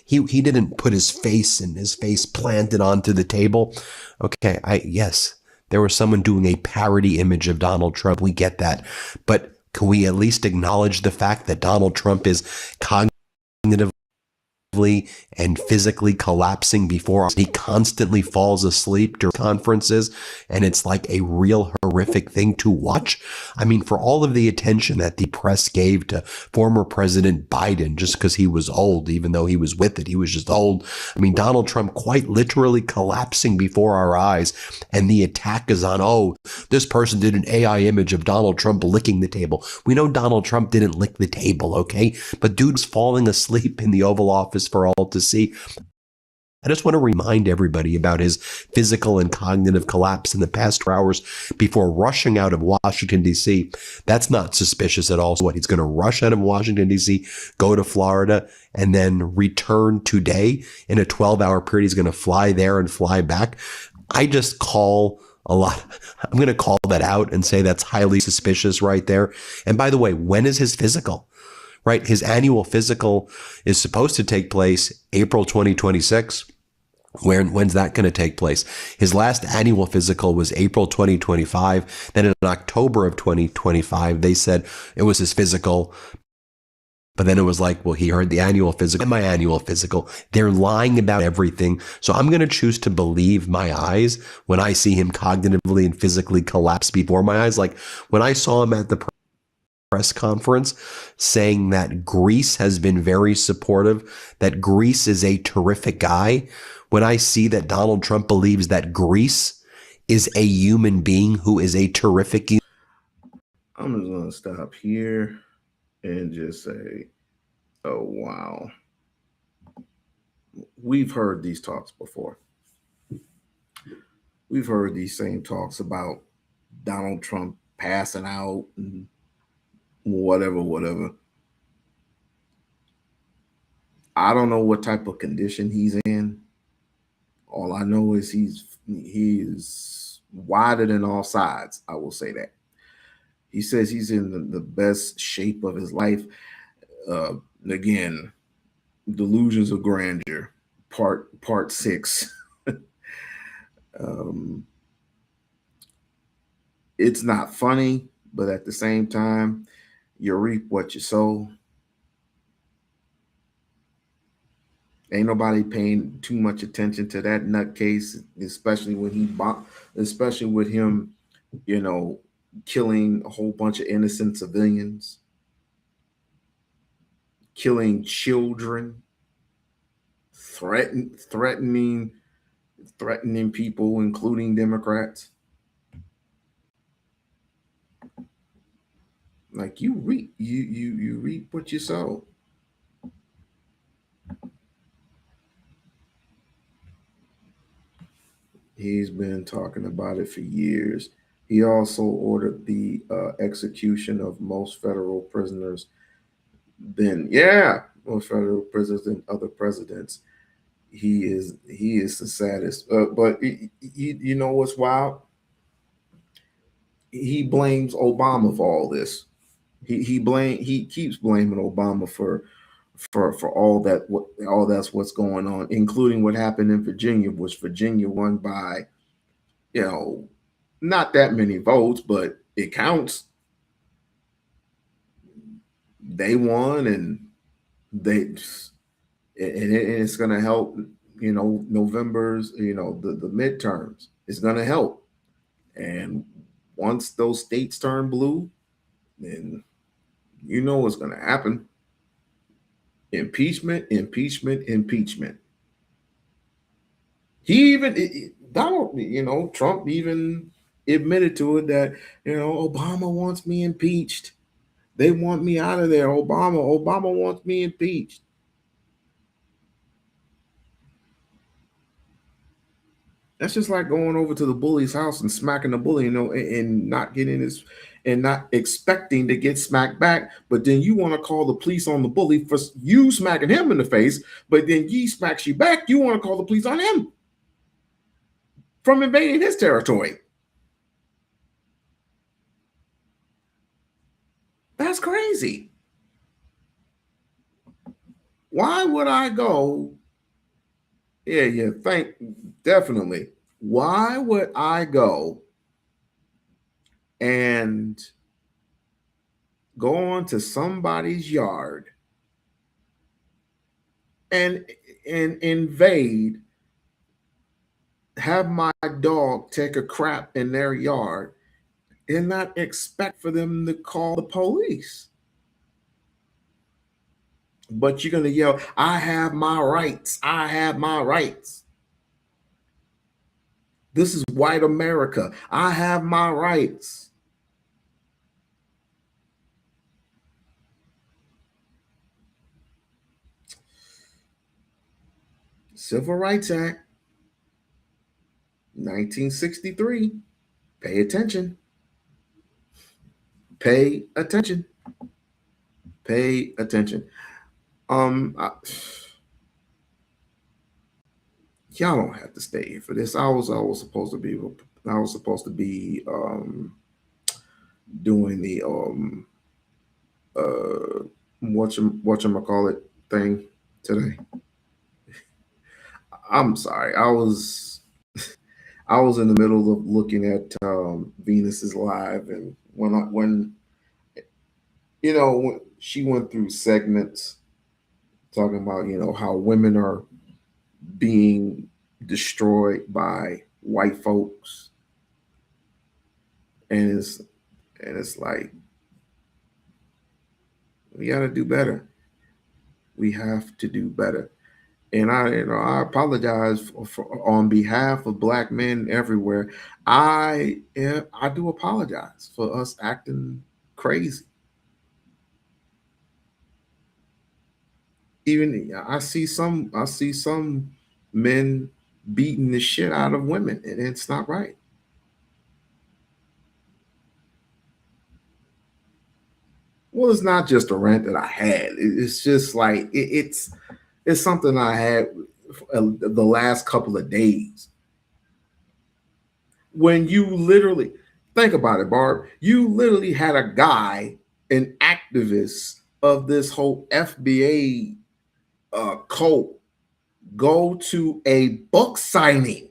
He didn't put his face and his face planted onto the table. Okay, yes, there was someone doing a parody image of Donald Trump. We get that. But can we at least acknowledge the fact that Donald Trump is cognitively and physically collapsing before he constantly falls asleep during conferences, and it's like a real horrific thing to watch. I mean, for all of the attention that the press gave to former President Biden just because he was old, even though he was with it, he was just old. I mean, Donald Trump quite literally collapsing before our eyes, and the attack is on, oh, this person did an AI image of Donald Trump licking the table. We know Donald Trump didn't lick the table, okay? But dude's falling asleep in the Oval Office for all to see. I just want to remind everybody about his physical and cognitive collapse in the past 2 hours before rushing out of Washington, D.C. That's not suspicious at all. So what, he's going to rush out of Washington, D.C., go to Florida, and then return today in a 12-hour period. He's going to fly there and fly back. I just call a lot. I'm going to call that out and say that's highly suspicious right there. And by the way, when is his physical? Right? His annual physical is supposed to take place April 2026. When's that going to take place? His last annual physical was April 2025. Then in October of 2025, they said it was his physical. But then it was like, well, he heard the annual physical and my annual physical. They're lying about everything. So I'm going to choose to believe my eyes when I see him cognitively and physically collapse before my eyes. Like when I saw him at the press conference saying that Greece has been very supportive, that Greece is a terrific guy. When I see that Donald Trump believes that Greece is a human being who is a terrific human. I'm just going to stop here and just say, oh, wow. We've heard these talks before. We've heard these same talks about Donald Trump passing out and whatever. I don't know what type of condition he's in. All I know is he is wider than all sides. I will say that. He says he's in the best shape of his life. Again, delusions of grandeur, part 6. It's not funny, but at the same time, you reap what you sow. Ain't nobody paying too much attention to that nutcase, especially especially with him, killing a whole bunch of innocent civilians, killing children, threatening people, including Democrats. Like you reap what you sow. He's been talking about it for years. He also ordered the execution of most federal prisoners most federal prisoners than other presidents. He is the saddest. But you know what's wild? He blames Obama for all this. He keeps blaming Obama for all that's what's going on, including what happened in Virginia, which Virginia won by, not that many votes, but it counts. They won, and it's going to help. November's, the midterms. It's going to help, and once those states turn blue, then what's going to happen. Impeachment. He even Trump even admitted to it that Obama wants me impeached. They want me out of there. Obama wants me impeached. That's just like going over to the bully's house and smacking the bully, and not getting his, and not expecting to get smacked back. But then you want to call the police on the bully for you smacking him in the face. But then he smacks you back. You want to call the police on him from invading his territory. That's crazy. Why would I go? Yeah, definitely. Why would I go and go on to somebody's yard and invade, have my dog take a crap in their yard, and not expect for them to call the police. But you're going to yell, I have my rights. I have my rights. This is white America. I have my rights. Civil Rights Act, 1963. Pay attention. Pay attention. Pay attention. I, y'all don't have to stay here for this. I was supposed to be doing the call it thing today. I'm sorry. I was in the middle of looking at Venus is Live, and when when she went through segments talking about how women are being destroyed by white folks, and it's like we got to do better. We have to do better. And I apologize for on behalf of Black men everywhere. I do apologize for us acting crazy. Even I see some men beating the shit out of women, and it's not right. Well, it's not just a rant that I had. It's just like it's something I had the last couple of days. When you literally think about it, Barb, you literally had a guy, an activist of this whole FBA cult, go to a book signing,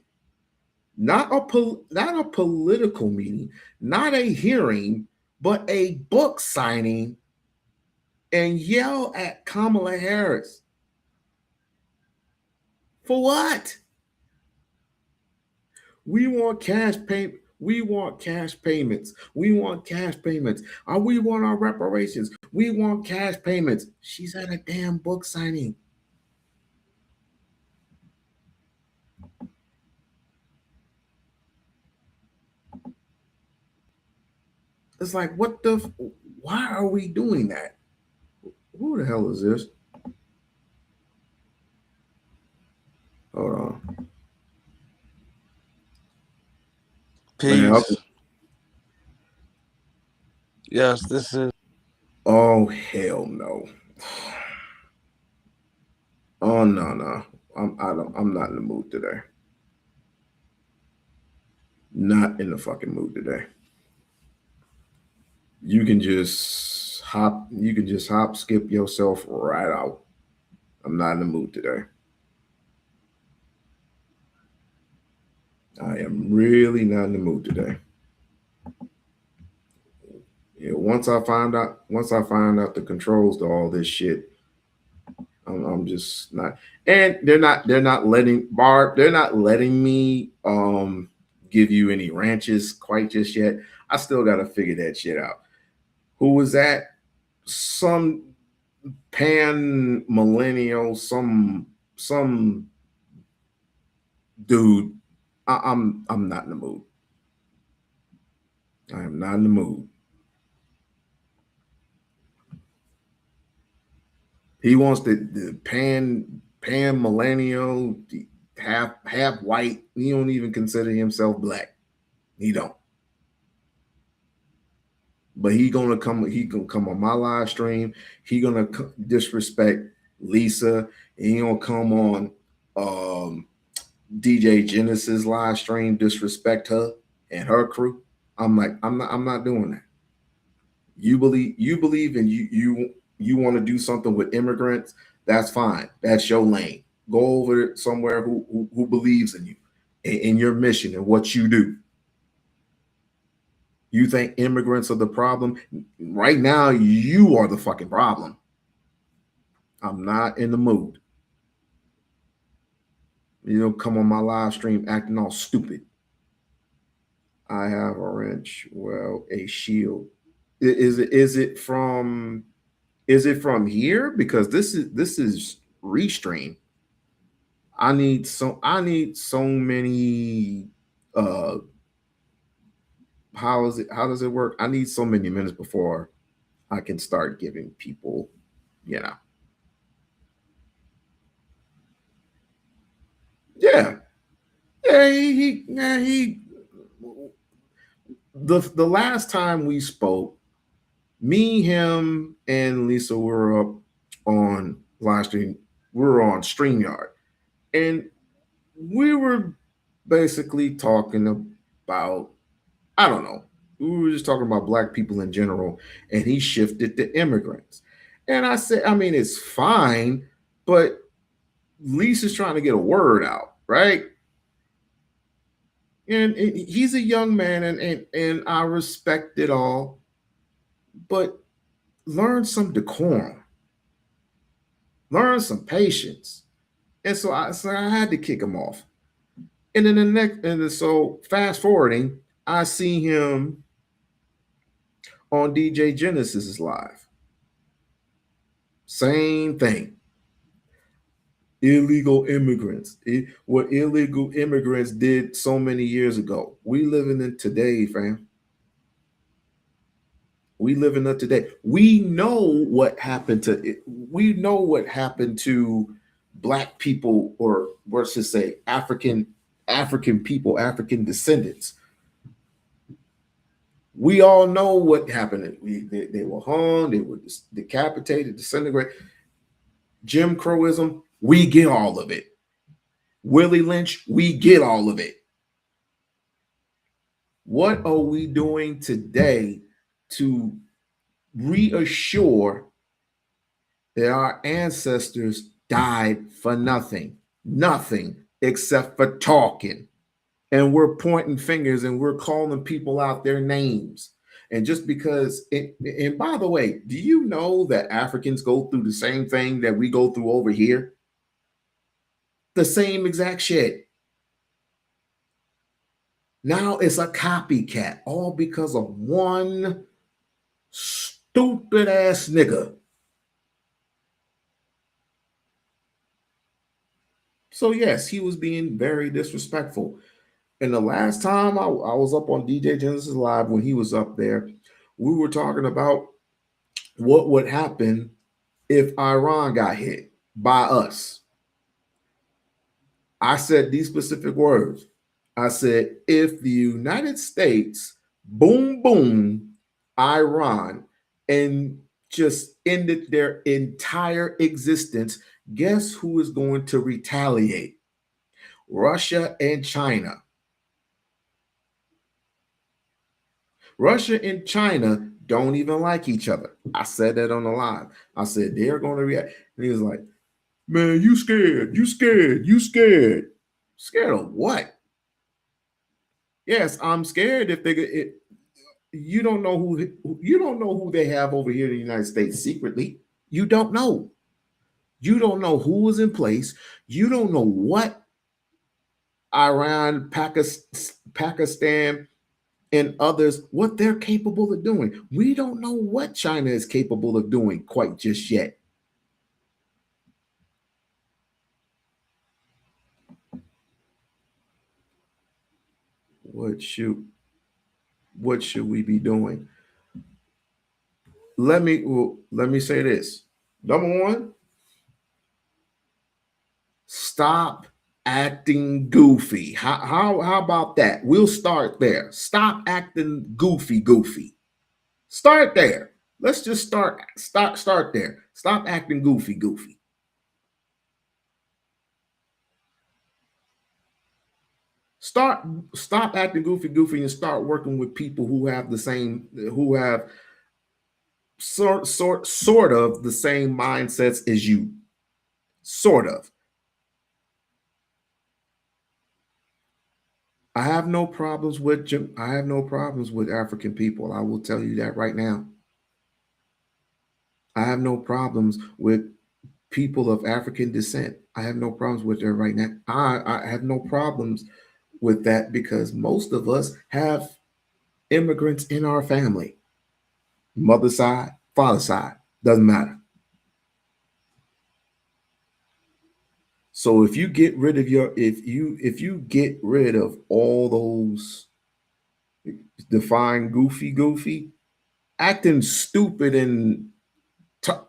not a political meeting, not a hearing, but a book signing, and yell at Kamala Harris. For what? We want cash pay. We want cash payments. We want cash payments. We want our reparations. We want cash payments. She's at a damn book signing. It's like, why are we doing that? Who the hell is this? Hold on. Peace. Yes, this is. Oh, hell no. Oh, no. I'm not in the mood today. Not in the fucking mood today. You can just hop, skip yourself right out. I'm not in the mood today. I am really not in the mood today. Yeah, once I find out the controls to all this shit, I'm just not. And they're not letting me give you any ranches quite just yet. I still got to figure that shit out. Who was that? Some pan millennial, some dude. I'm not in the mood. I am not in the mood. He wants the pan millennial, half white. He don't even consider himself black. He don't. But he gonna come on my live stream. He gonna disrespect Lisa. He gonna come on DJ Genesis live stream, disrespect her and her crew. I'm like, I'm not doing that. You believe and you want to do something with immigrants, that's fine. That's your lane. Go over somewhere who believes in you and your mission and what you do. You think immigrants are the problem? Right now, you are the fucking problem. I'm not in the mood. come on my live stream acting all stupid. I have a wrench, well, a shield. Is it from here? Because this is Restream. I need so many how does it work? I need so many minutes before I can start giving people, you know. Yeah. Yeah, he the last time we spoke, me, him, and Lisa were up on live stream. We were on StreamYard. And we were basically talking about, I don't know, we were just talking about black people in general, and he shifted to immigrants. And I said, I mean, it's fine, but Lisa's trying to get a word out, right? And he's a young man, and I respect it all, but learn some decorum, learn some patience. And so I had to kick him off. And then so fast forwarding, I see him on DJ Genesis's live. Same thing. Illegal immigrants. What illegal immigrants did so many years ago. We living in today, fam. We living in today. We know what happened to. We know what happened to black people, or let's just say African people, African descendants. We all know what happened. They were hung, they were decapitated, disintegrated. Jim Crowism, we get all of it. Willie Lynch, we get all of it. What are we doing today to reassure that our ancestors died for nothing? Nothing except for talking. And we're pointing fingers and we're calling people out their names. And just because and by the way, do you know that Africans go through the same thing that we go through over here? The same exact shit. Now it's a copycat, all because of one stupid ass nigga. So yes, he was being very disrespectful. And the last time I was up on DJ Genesis Live, when he was up there, we were talking about what would happen if Iran got hit by us. I said these specific words. I said, if the United States boom, boom, Iran, and just ended their entire existence, guess who is going to retaliate? Russia and China. Russia and China don't even like each other. I said that on the live. I said they're going to react. And he was like, man, you scared. You scared. You scared. Scared of what? Yes, I'm scared if they you don't know who they have over here in the United States secretly. You don't know. You don't know who is in place. You don't know what Iran, Pakistan, and others, what they're capable of doing. We don't know what China is capable of doing quite just yet. What should we be doing? Let me say this. Number one, stop acting goofy. How about that? We'll start there. Stop acting goofy. Start there. Let's just start there. Stop acting goofy. Stop acting goofy and start working with people who have sort of the same mindsets as you. Sort of. I have no problems with African people. I will tell you that right now. I have no problems with people of African descent. I have no problems with it right now. I have no problems with that because most of us have immigrants in our family. Mother side, father side, doesn't matter. So if you get rid of if you get rid of all those define goofy, acting stupid and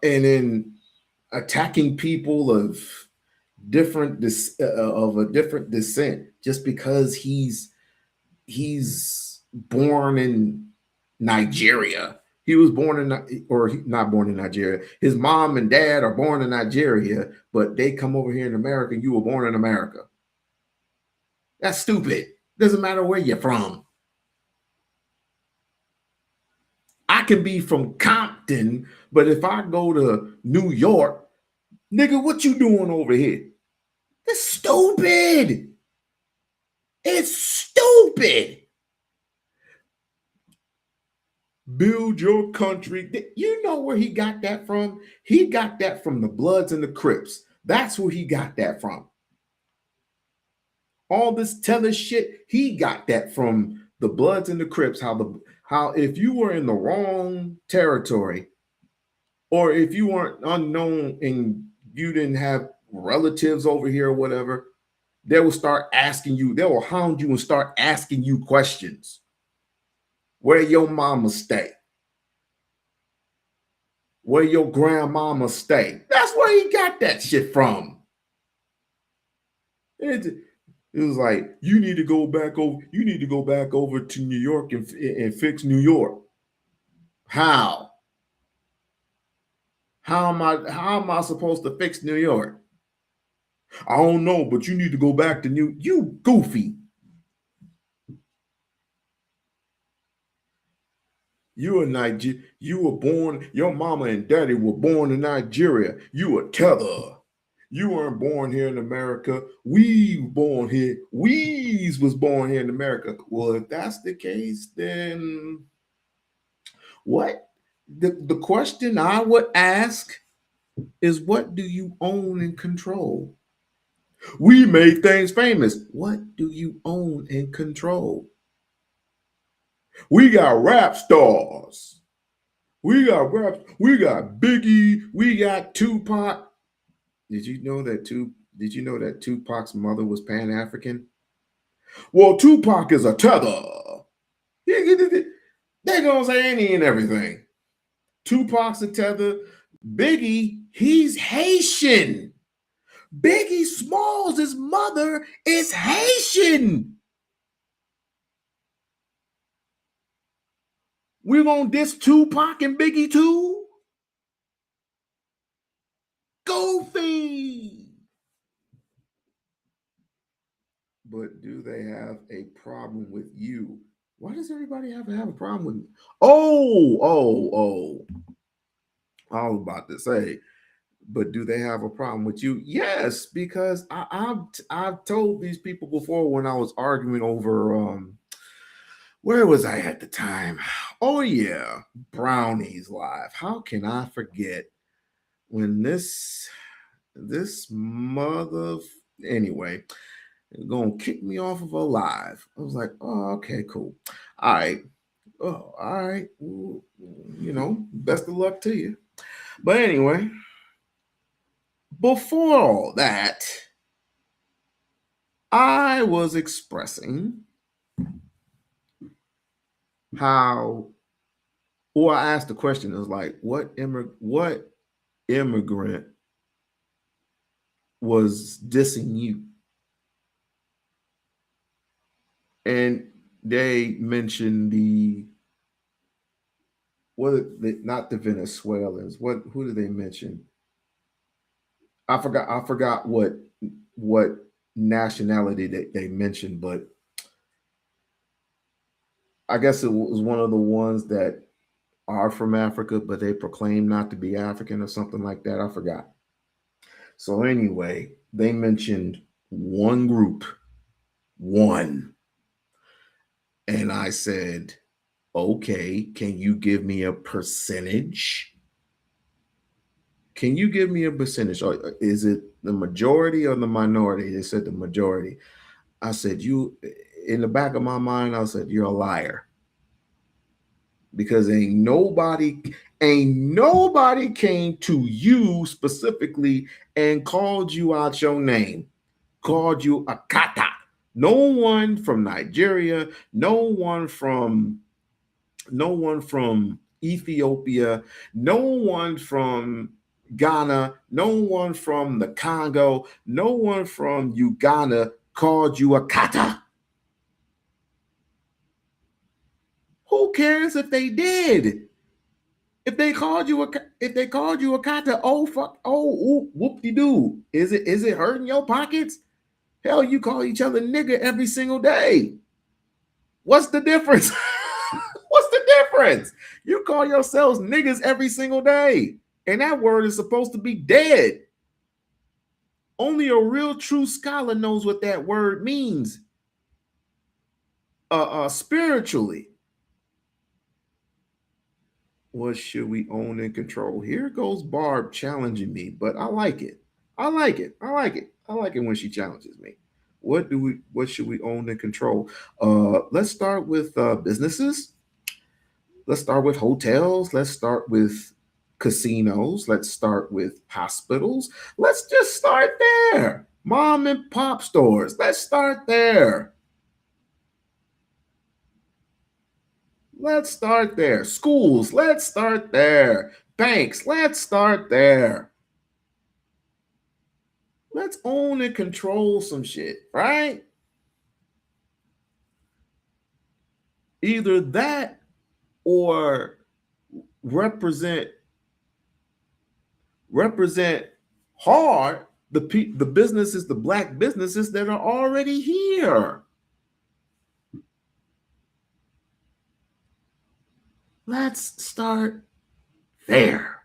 then attacking people of of a different descent just because he's born in Nigeria. He was born in, not born in Nigeria. His mom and dad are born in Nigeria, but they come over here in America and you were born in America. That's stupid. Doesn't matter where you're from. I can be from Compton, but if I go to New York, nigga, what you doing over here? That's stupid. It's stupid. Build your country. You know where he got that from? He got that from the Bloods and the Crips. That's where he got that from. All this telling shit, he got that from the Bloods and the Crips. How if you were in the wrong territory, or if you weren't unknown and you didn't have relatives over here or whatever, they will start asking you, they will hound you and start asking you questions. Where your mama stay? Where your grandmama stay? That's where he got that shit from. It was like, you need to go back over to New York and fix New York. How? How am I supposed to fix New York? I don't know, but you need to go back to you goofy. You were born, your mama and daddy were born in Nigeria. You a tether. You weren't born here in America. We were born here. We's was born here in America. Well, if that's the case, then what? The question I would ask is, what do you own and control? We made things famous. What do you own and control? We got rap stars. We got Biggie. We got Tupac. Did you know that Tupac's mother was Pan-African? Well, Tupac is a tether. They're gonna say any and everything. Tupac's a tether. Biggie, he's Haitian. Biggie Smalls, his mother is Haitian. We're gonna diss Tupac and Biggie too? Goofy. But do they have a problem with you? Why does everybody have a problem with me? Oh. I was about to say, but do they have a problem with you? Yes, because I've told these people before when I was arguing over where was I at the time? Oh yeah, Brownies Live. How can I forget when this mother anyway gonna kick me off of a live? I was like, oh, okay, cool. All right. Oh, all right. Well, best of luck to you. But anyway, before all that, I was expressing how, or I asked the question, it was like, what immigrant was dissing you? And they mentioned not the Venezuelans. Who did they mention? I forgot what nationality they mentioned, but I guess it was one of the ones that are from Africa, but they proclaim not to be African or something like that. I forgot. So anyway, they mentioned one group, one. And I said, okay, can you give me a percentage? Can you give me a percentage? Or is it the majority or the minority? They said the majority. I said, you, in the back of my mind, I said, you're a liar. Because ain't nobody came to you specifically and called you out your name, called you a kata. No one from Nigeria, no one from Ethiopia, no one from Ghana, no one from the Congo, no one from Uganda called you a kata. Who cares if they did? If they called you a kata, oh fuck, oh whoop-de-doo. Is it hurting your pockets? Hell, you call each other nigga every single day. What's the difference? What's the difference? You call yourselves niggas every single day, and that word is supposed to be dead. Only a real true scholar knows what that word means spiritually. What should we own and control? Here goes Barb challenging me, but I like it. I like it when she challenges me. What should we own and control? Let's start with businesses. Let's start with hotels. Let's start with casinos. Let's start with hospitals. Let's just start there. Mom and pop stores. Let's start there. Let's start there. Schools, let's start there. Banks, let's start there. Let's own and control some shit, right? Either that or represent hard the businesses, the black businesses that are already here. Let's start there.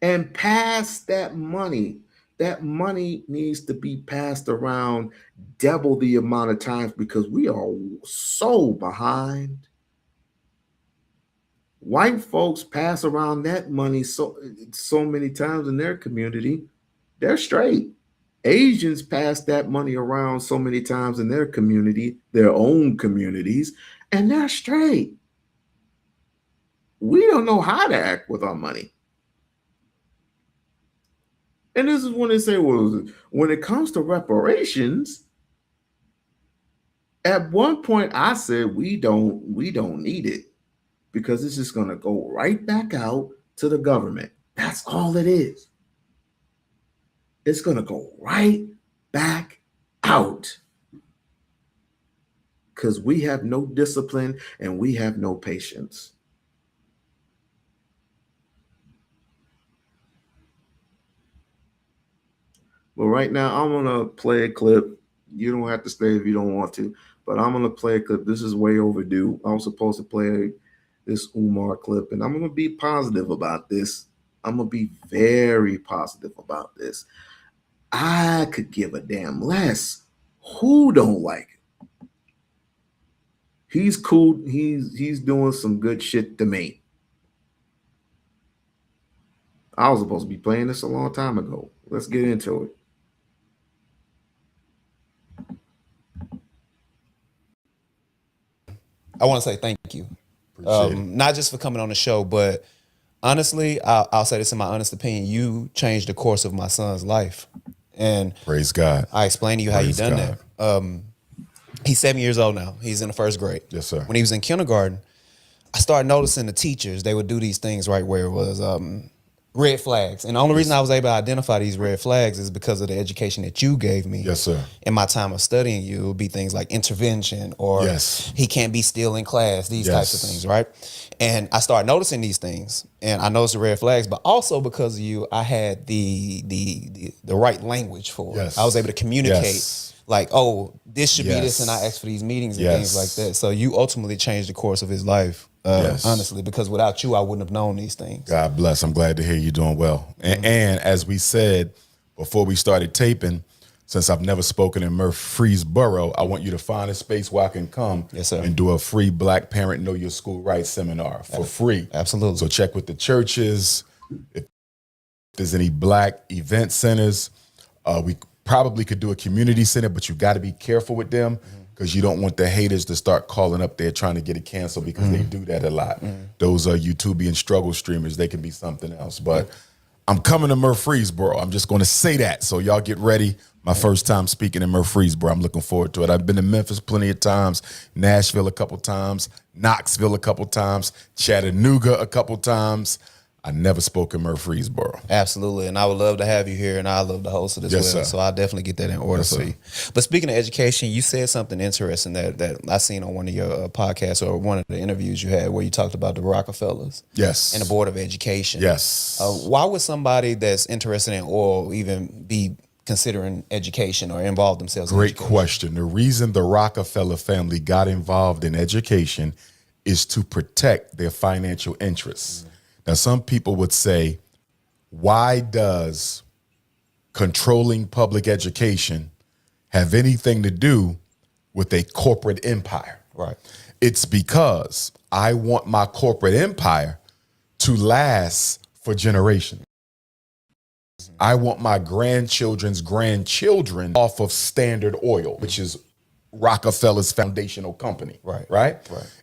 And pass that money. That money needs to be passed around double the amount of times because we are so behind. White folks pass around that money so many times in their community, they're straight. Asians pass that money around so many times in their community, their own communities, and they're straight. We don't know how to act with our money. And this is when they say, well, when it comes to reparations, at one point I said we don't need it because it's just going to go right back out to the government. That's all it is. It's going to go right back out because we have no discipline and we have no patience. But right now, I'm going to play a clip. You don't have to stay if you don't want to, but I'm going to play a clip. This is way overdue. I was supposed to play this Umar clip, and I'm going to be positive about this. I'm going to be very positive about this. I could give a damn less who don't like it. He's cool. He's doing some good shit to me. I was supposed to be playing this a long time ago. Let's get into it. I want to say thank you. Not just for coming on the show, but honestly, I'll say this in my honest opinion, you changed the course of my son's life. And praise God. I explained to you how you done that. He's 7 years old now. He's in the first grade. Yes, sir. When he was in kindergarten, I started noticing the teachers, they would do these things right where it was red flags. And the only reason I was able to identify these red flags is because of the education that you gave me. Yes, sir. In my time of studying you, it would be things like intervention or he can't be still in class, these types of things, right? And I started noticing these things and I noticed the red flags, but also because of you, I had the right language for it. I was able to communicate like, oh, this should be this, and I asked for these meetings and things like that. So you ultimately changed the course of his life. Honestly, because without you, I wouldn't have known these things. God bless. I'm glad to hear you doing well. And as we said before we started taping, since I've never spoken in Murfreesboro, I want you to find a space where I can come and do a free Black Parent Know Your School Rights seminar for free. Absolutely. So check with the churches. If there's any Black event centers, we probably could do a community center, but you got to be careful with them because you don't want the haters to start calling up there trying to get it canceled because they do that a lot. Those are YouTubian struggle streamers. They can be something else. But I'm coming to Murfreesboro. I'm just going to say that. So y'all get ready. My first time speaking in Murfreesboro. I'm looking forward to it. I've been to Memphis plenty of times, Nashville a couple times, Knoxville a couple times, Chattanooga a couple times. I never spoke in Murfreesboro. Absolutely. And I would love to have you here, and I love to host it as well. Sir. So I'll definitely get that in order for you. But speaking of education, you said something interesting that I seen on one of your podcasts or one of the interviews you had where you talked about the Rockefellers. Yes. And the Board of Education. Yes. Why would somebody that's interested in oil even be considering education or involve themselves in education? Great question. The reason the Rockefeller family got involved in education is to protect their financial interests. Now, some people would say, why does controlling public education have anything to do with a corporate empire? Right. It's because I want my corporate empire to last for generations. I want my grandchildren's grandchildren off of Standard Oil, which is Rockefeller's foundational company. Right.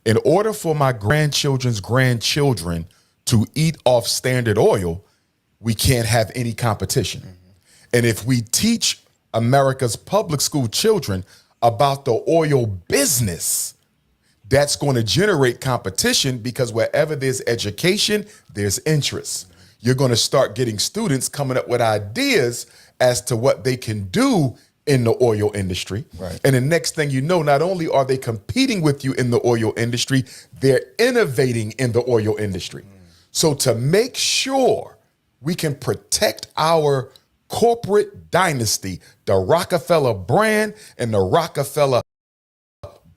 In order for my grandchildren's grandchildren to eat off Standard Oil, we can't have any competition. And if we teach America's public school children about the oil business, that's going to generate competition because wherever there's education, there's interest. You're going to start getting students coming up with ideas as to what they can do in the oil industry. Right. And the next thing you know, not only are they competing with you in the oil industry, they're innovating in the oil industry. So to make sure we can protect our corporate dynasty, the Rockefeller brand and the Rockefeller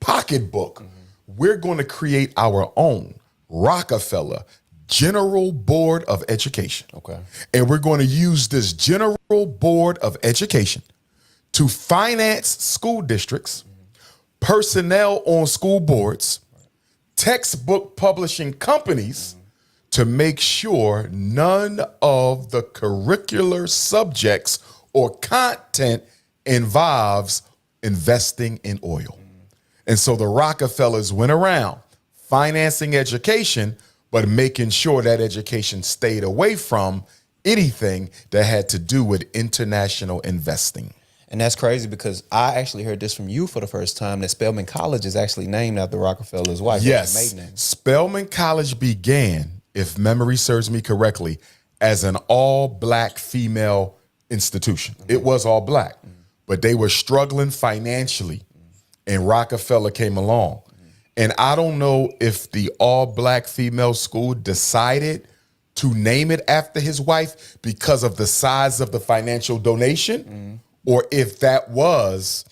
pocketbook, we're going to create our own Rockefeller General Board of Education. Okay. And we're going to use this General Board of Education to finance school districts, personnel on school boards, textbook publishing companies, to make sure none of the curricular subjects or content involves investing in oil. And so the Rockefellers went around financing education, but making sure that education stayed away from anything that had to do with international investing. And that's crazy because I actually heard this from you for the first time, that Spelman College is actually named after Rockefeller's wife. Yes, maiden name. Spelman College began, if memory serves me correctly, as an all-Black female institution. It was all Black, but they were struggling financially, and Rockefeller came along. And I don't know if the all-Black female school decided to name it after his wife because of the size of the financial donation, or if that was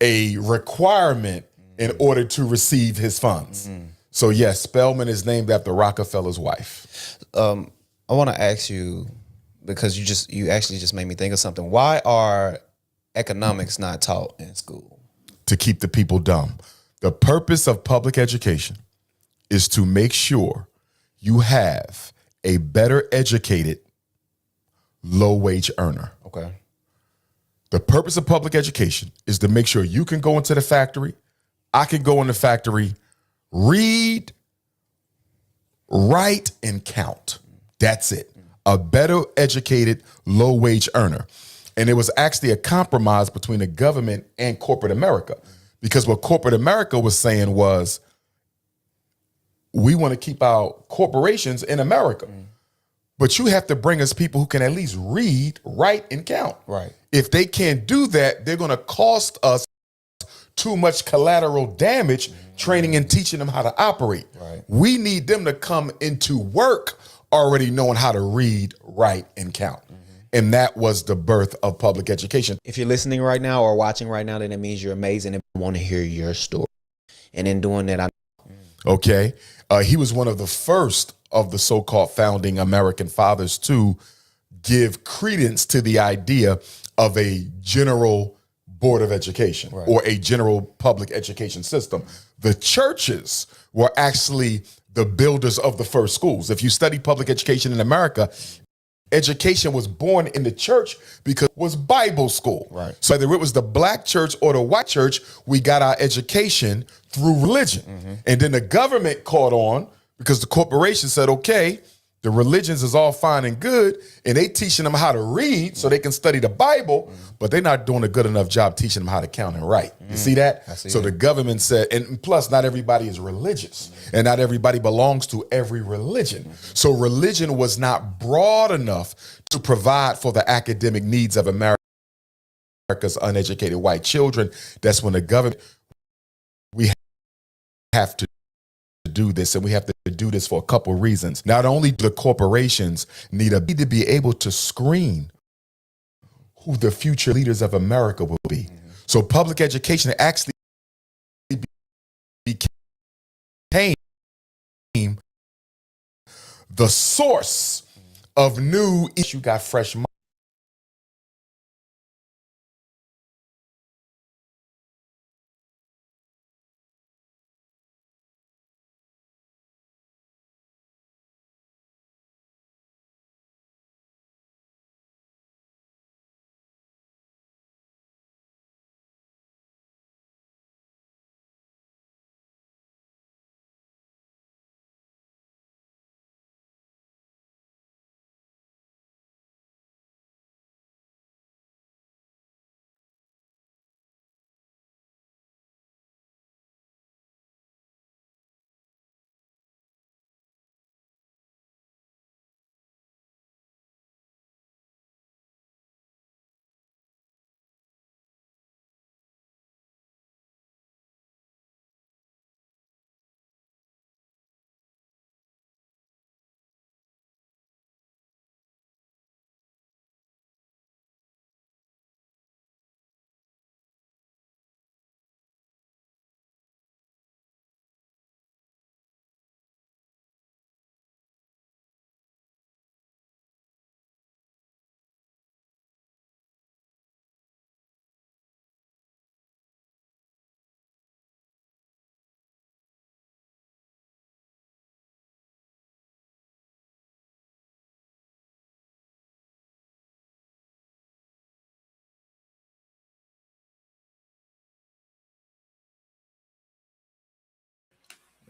a requirement in order to receive his funds. So yes, Spelman is named after Rockefeller's wife. I want to ask you, because you actually just made me think of something. Why are economics not taught in school? To keep the people dumb. The purpose of public education is to make sure you have a better educated, low-wage earner. Okay. The purpose of public education is to make sure you can go into the factory, I can go in the factory, read, write, and count. That's it. A better educated, low-wage earner. And it was actually a compromise between the government and corporate America, because what corporate America was saying was, we want to keep our corporations in America, but you have to bring us people who can at least read, write, and count. Right. If they can't do that, they're going to cost us too much collateral damage training and teaching them how to operate. Right. We need them to come into work already knowing how to read, write, and count. And that was the birth of public education. If you're listening right now or watching right now, then it means you're amazing and I want to hear your story. And in doing that, Okay. He was one of the first of the so-called founding American fathers to give credence to the idea of a general board of education or a general public education system. The churches were actually the builders of the first schools. If you study public education in America, education was born in the church because it was Bible school. Right. So whether it was the black church or the white church, we got our education through religion. And then the government caught on because the corporation said, okay, the religions is all fine and good, and they teaching them how to read so they can study the Bible, but they're not doing a good enough job teaching them how to count and write. You see that? So the government said, and plus not everybody is religious, and not everybody belongs to every religion. So religion was not broad enough to provide for the academic needs of America's uneducated white children. That's when the government, we have to do this, and we have to do this for a couple reasons. Not only do the corporations need to be able to screen who the future leaders of America will be. So public education actually became the source of new issues. You got fresh money.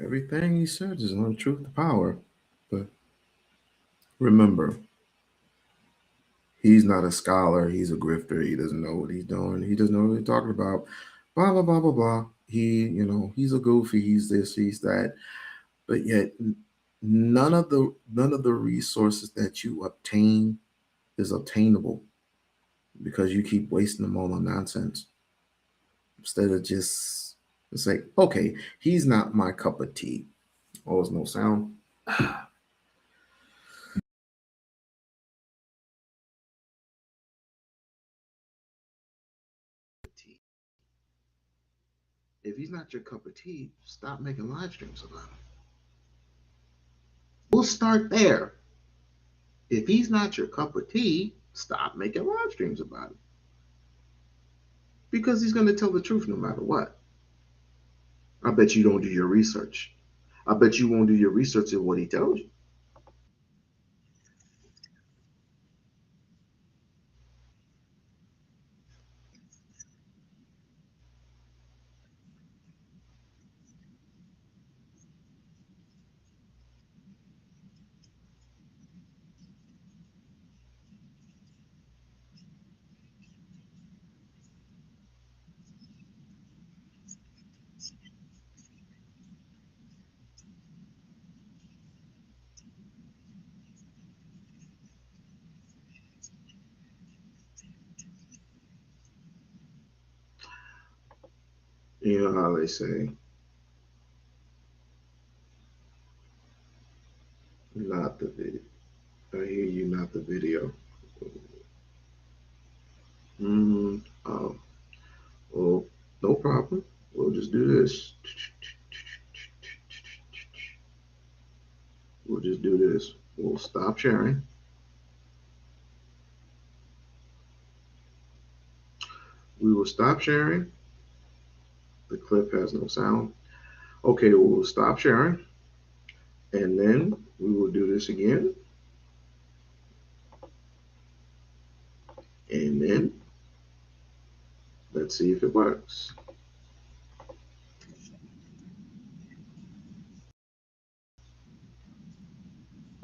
Everything he said is on truth to power. But remember, he's not a scholar. He's a grifter. He doesn't know what he's doing. He doesn't know what he's talking about. Blah, blah, blah, blah, blah. He's a goofy. He's this, he's that. But yet none of the resources that you obtain is obtainable because you keep wasting them all on nonsense. Instead of just say, okay, he's not my cup of tea. Oh, there's no sound. If he's not your cup of tea, stop making live streams about him. We'll start there. If he's not your cup of tea, stop making live streams about him. Because he's going to tell the truth no matter what. I bet you don't do your research. I bet you won't do your research of what he tells you. You know how they say, not the video. I hear you, not the video. Oh, well, no problem. We'll just do this. We'll just do this. We'll stop sharing. We will stop sharing. The clip has no sound. Okay, we will stop sharing. And then we will do this again. And then let's see if it works.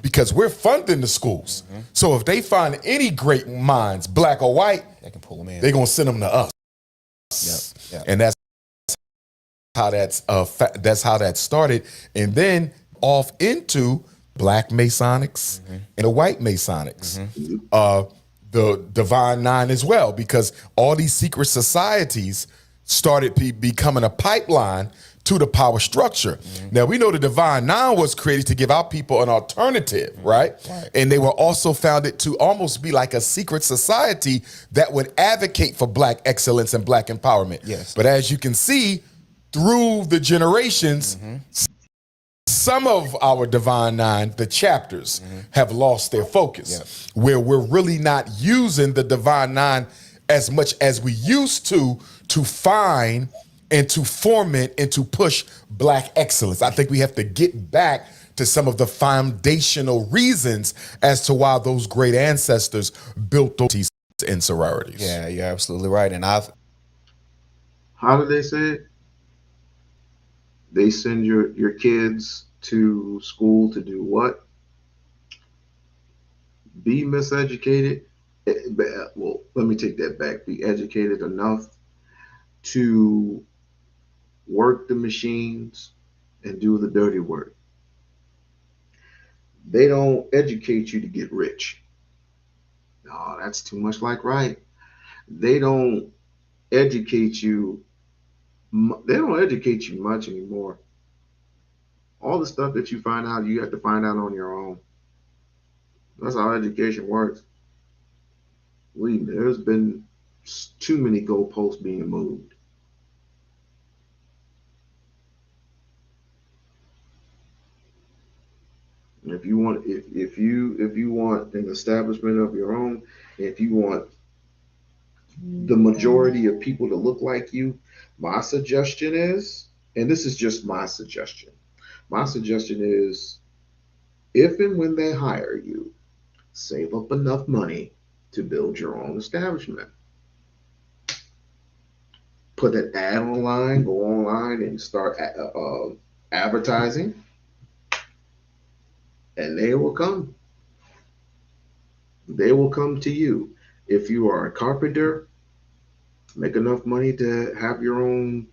Because we're funding the schools. So if they find any great minds, black or white, They can pull them in. they're going to send them to us. Yep. And that's how that started. And then off into black Masonics and the white Masonics. The Divine Nine as well, because all these secret societies started becoming a pipeline to the power structure. Now, we know the Divine Nine was created to give our people an alternative, right? And they were also founded to almost be like a secret society that would advocate for black excellence and black empowerment. Yes. But as you can see, through the generations, some of our Divine Nine, the chapters, have lost their focus, where we're really not using the Divine Nine as much as we used to find and to foment and to push black excellence. I think we have to get back to some of the foundational reasons as to why those great ancestors built those and sororities. Yeah, you're absolutely right. And How do they say it? They send your kids to school to do what? Be miseducated. Well, let me take that back. Be educated enough to work the machines and do the dirty work. They don't educate you to get rich. No, that's too much like right. They don't educate you. They don't educate you much anymore. All the stuff that you find out, you have to find out on your own. That's how education works. There's been too many goalposts being moved. If you want, if you want an establishment of your own, if you want the majority of people to look like you, my suggestion is, and this is just my suggestion, is if and when they hire you, save up enough money to build your own establishment. Put an ad online, go online and start advertising, and they will come. They will come to you. If you are a carpenter, make enough money to have your own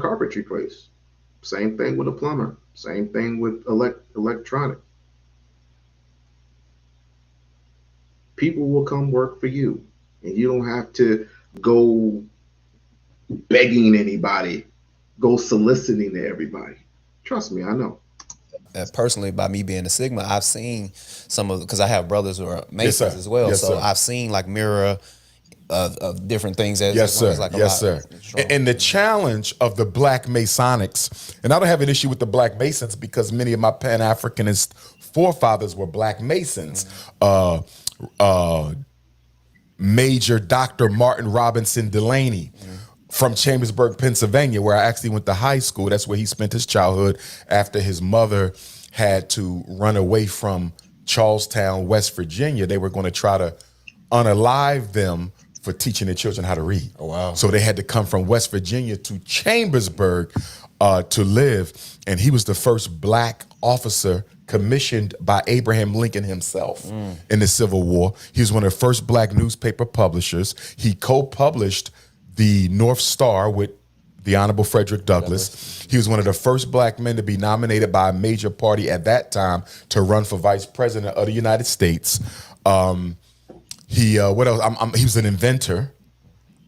carpentry place. Same thing with a plumber. Same thing with electronic. People will come work for you, and you don't have to go begging anybody, go soliciting to everybody. Trust me, I know. Personally, by me being a Sigma, I've seen some of, because I have brothers who are Masons as well. Yes, so sir. I've seen like mirror of different things. Yes, sir. And the challenge of the Black Masonics, and I don't have an issue with the Black Masons because many of my Pan-Africanist forefathers were Black Masons. Major Dr. Martin Robinson Delaney from Chambersburg, Pennsylvania, where I actually went to high school. That's where he spent his childhood after his mother had to run away from Charlestown, West Virginia. They were going to try to unalive them for teaching their children how to read. Oh, wow. So they had to come from West Virginia to Chambersburg to live. And he was the first Black officer commissioned by Abraham Lincoln himself in the Civil War. He was one of the first Black newspaper publishers. He co-published the North Star with the Honorable Frederick Douglass. He was one of the first Black men to be nominated by a major party at that time to run for vice president of the United States. What else? He was an inventor.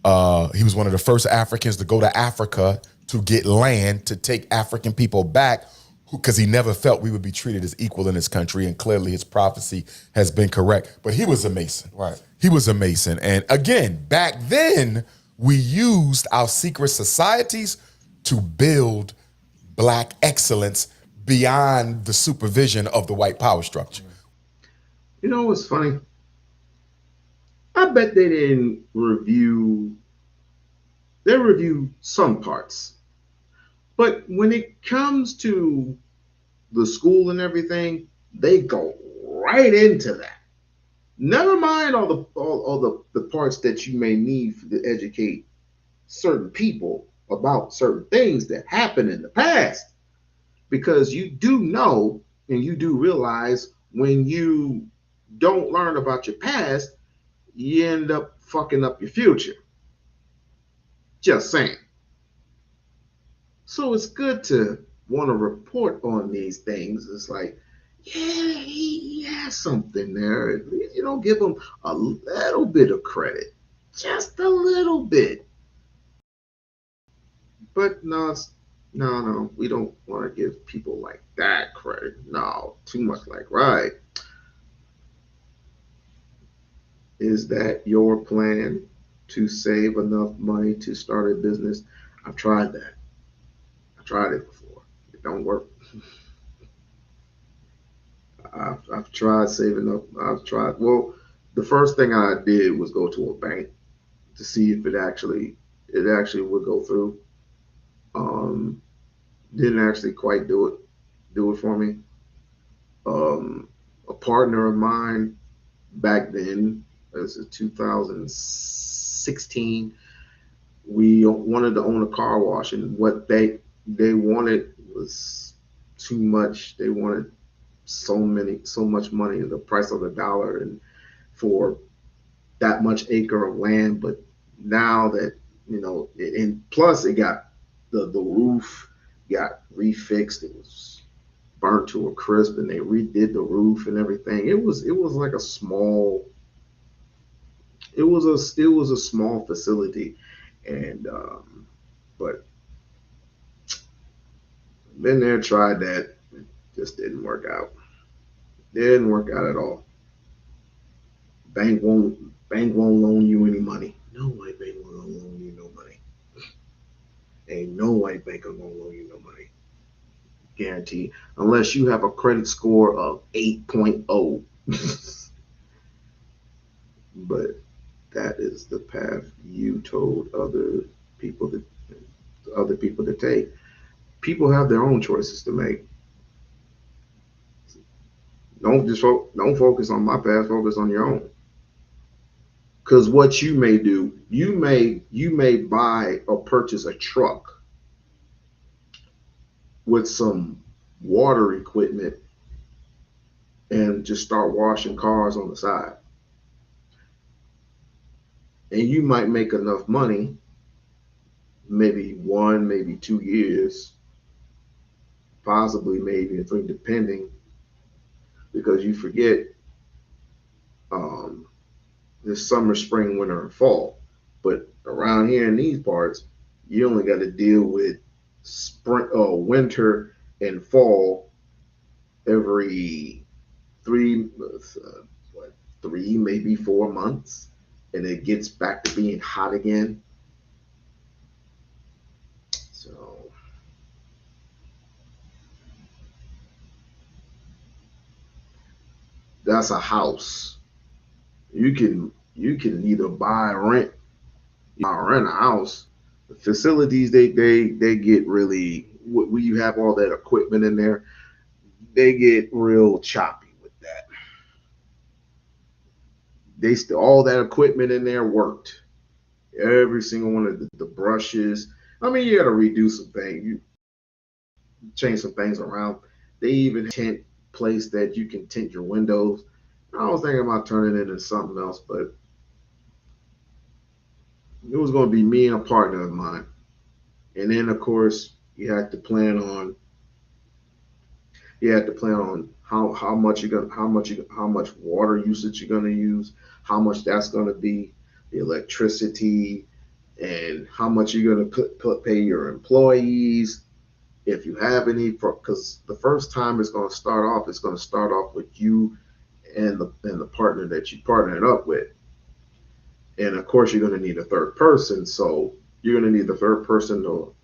He was one of the first Africans to go to Africa to get land to take African people back, because he never felt we would be treated as equal in his country, and clearly his prophecy has been correct. But he was a Mason. Right. He was a Mason. And again, back then, we used our secret societies to build Black excellence beyond the supervision of the white power structure. You know what's funny? I've bet they didn't review. They review some parts, but when it comes to the school and everything, they go right into that. Never mind all the parts that you may need to educate certain people about certain things that happened in the past, because you do know and you do realize when you don't learn about your past, you end up fucking up your future. Just saying. So it's good to want to report on these things. It's like, yeah, he has something there. At least you don't give him a little bit of credit, just a little bit. But no, no, we don't want to give people like that credit. No, too much like, right. Is that your plan to save enough money to start a business? I've tried that. I tried it before. It don't work. I've tried saving up. I've tried. Well, the first thing I did was go to a bank to see if it actually would go through. Um, didn't actually quite do it for me. A partner of mine back then, this is 2016. We wanted to own a car wash, and what they wanted was too much. They wanted so much money, the price of a dollar, and for that much acre of land. But now that and plus it got the roof got refixed. It was burnt to a crisp, and they redid the roof and everything. It was like a small. It was a small facility, and but been there, tried that, just didn't work out. Didn't work out at all. Bank won't loan you any money. No white bank will loan you no money. Ain't no white bank gonna loan you no money. Guaranteed. Unless you have a credit score of 8.0. But that is the path you told other people to take. People have their own choices to make. Don't focus on my path. Focus on your own. Because what you may do, you may buy or purchase a truck with some water equipment and just start washing cars on the side. And you might make enough money, maybe 1, maybe 2 years, possibly maybe 3, depending, because you forget um, this summer, spring, winter, and fall. But around here in these parts, you only got to deal with winter, and fall every 3, maybe 4 months, and it gets back to being hot again. So that's a house. You can either buy or rent. Or rent a house. The facilities they get really, when you have all that equipment in there, they get real choppy with that. They still, all that equipment in there worked. Every single one of the brushes. I mean, you got to redo some things. You change some things around. They even tint place that you can tint your windows. I was thinking about turning it into something else, but it was going to be me and a partner of mine. And then, of course, you had to plan on how much water usage you're gonna use, how much that's gonna be, the electricity, and how much you're gonna pay your employees if you have any. Because the first time it's gonna start off with you and the partner that you partnered up with, and of course you're gonna need a third person. So you're gonna need the third person to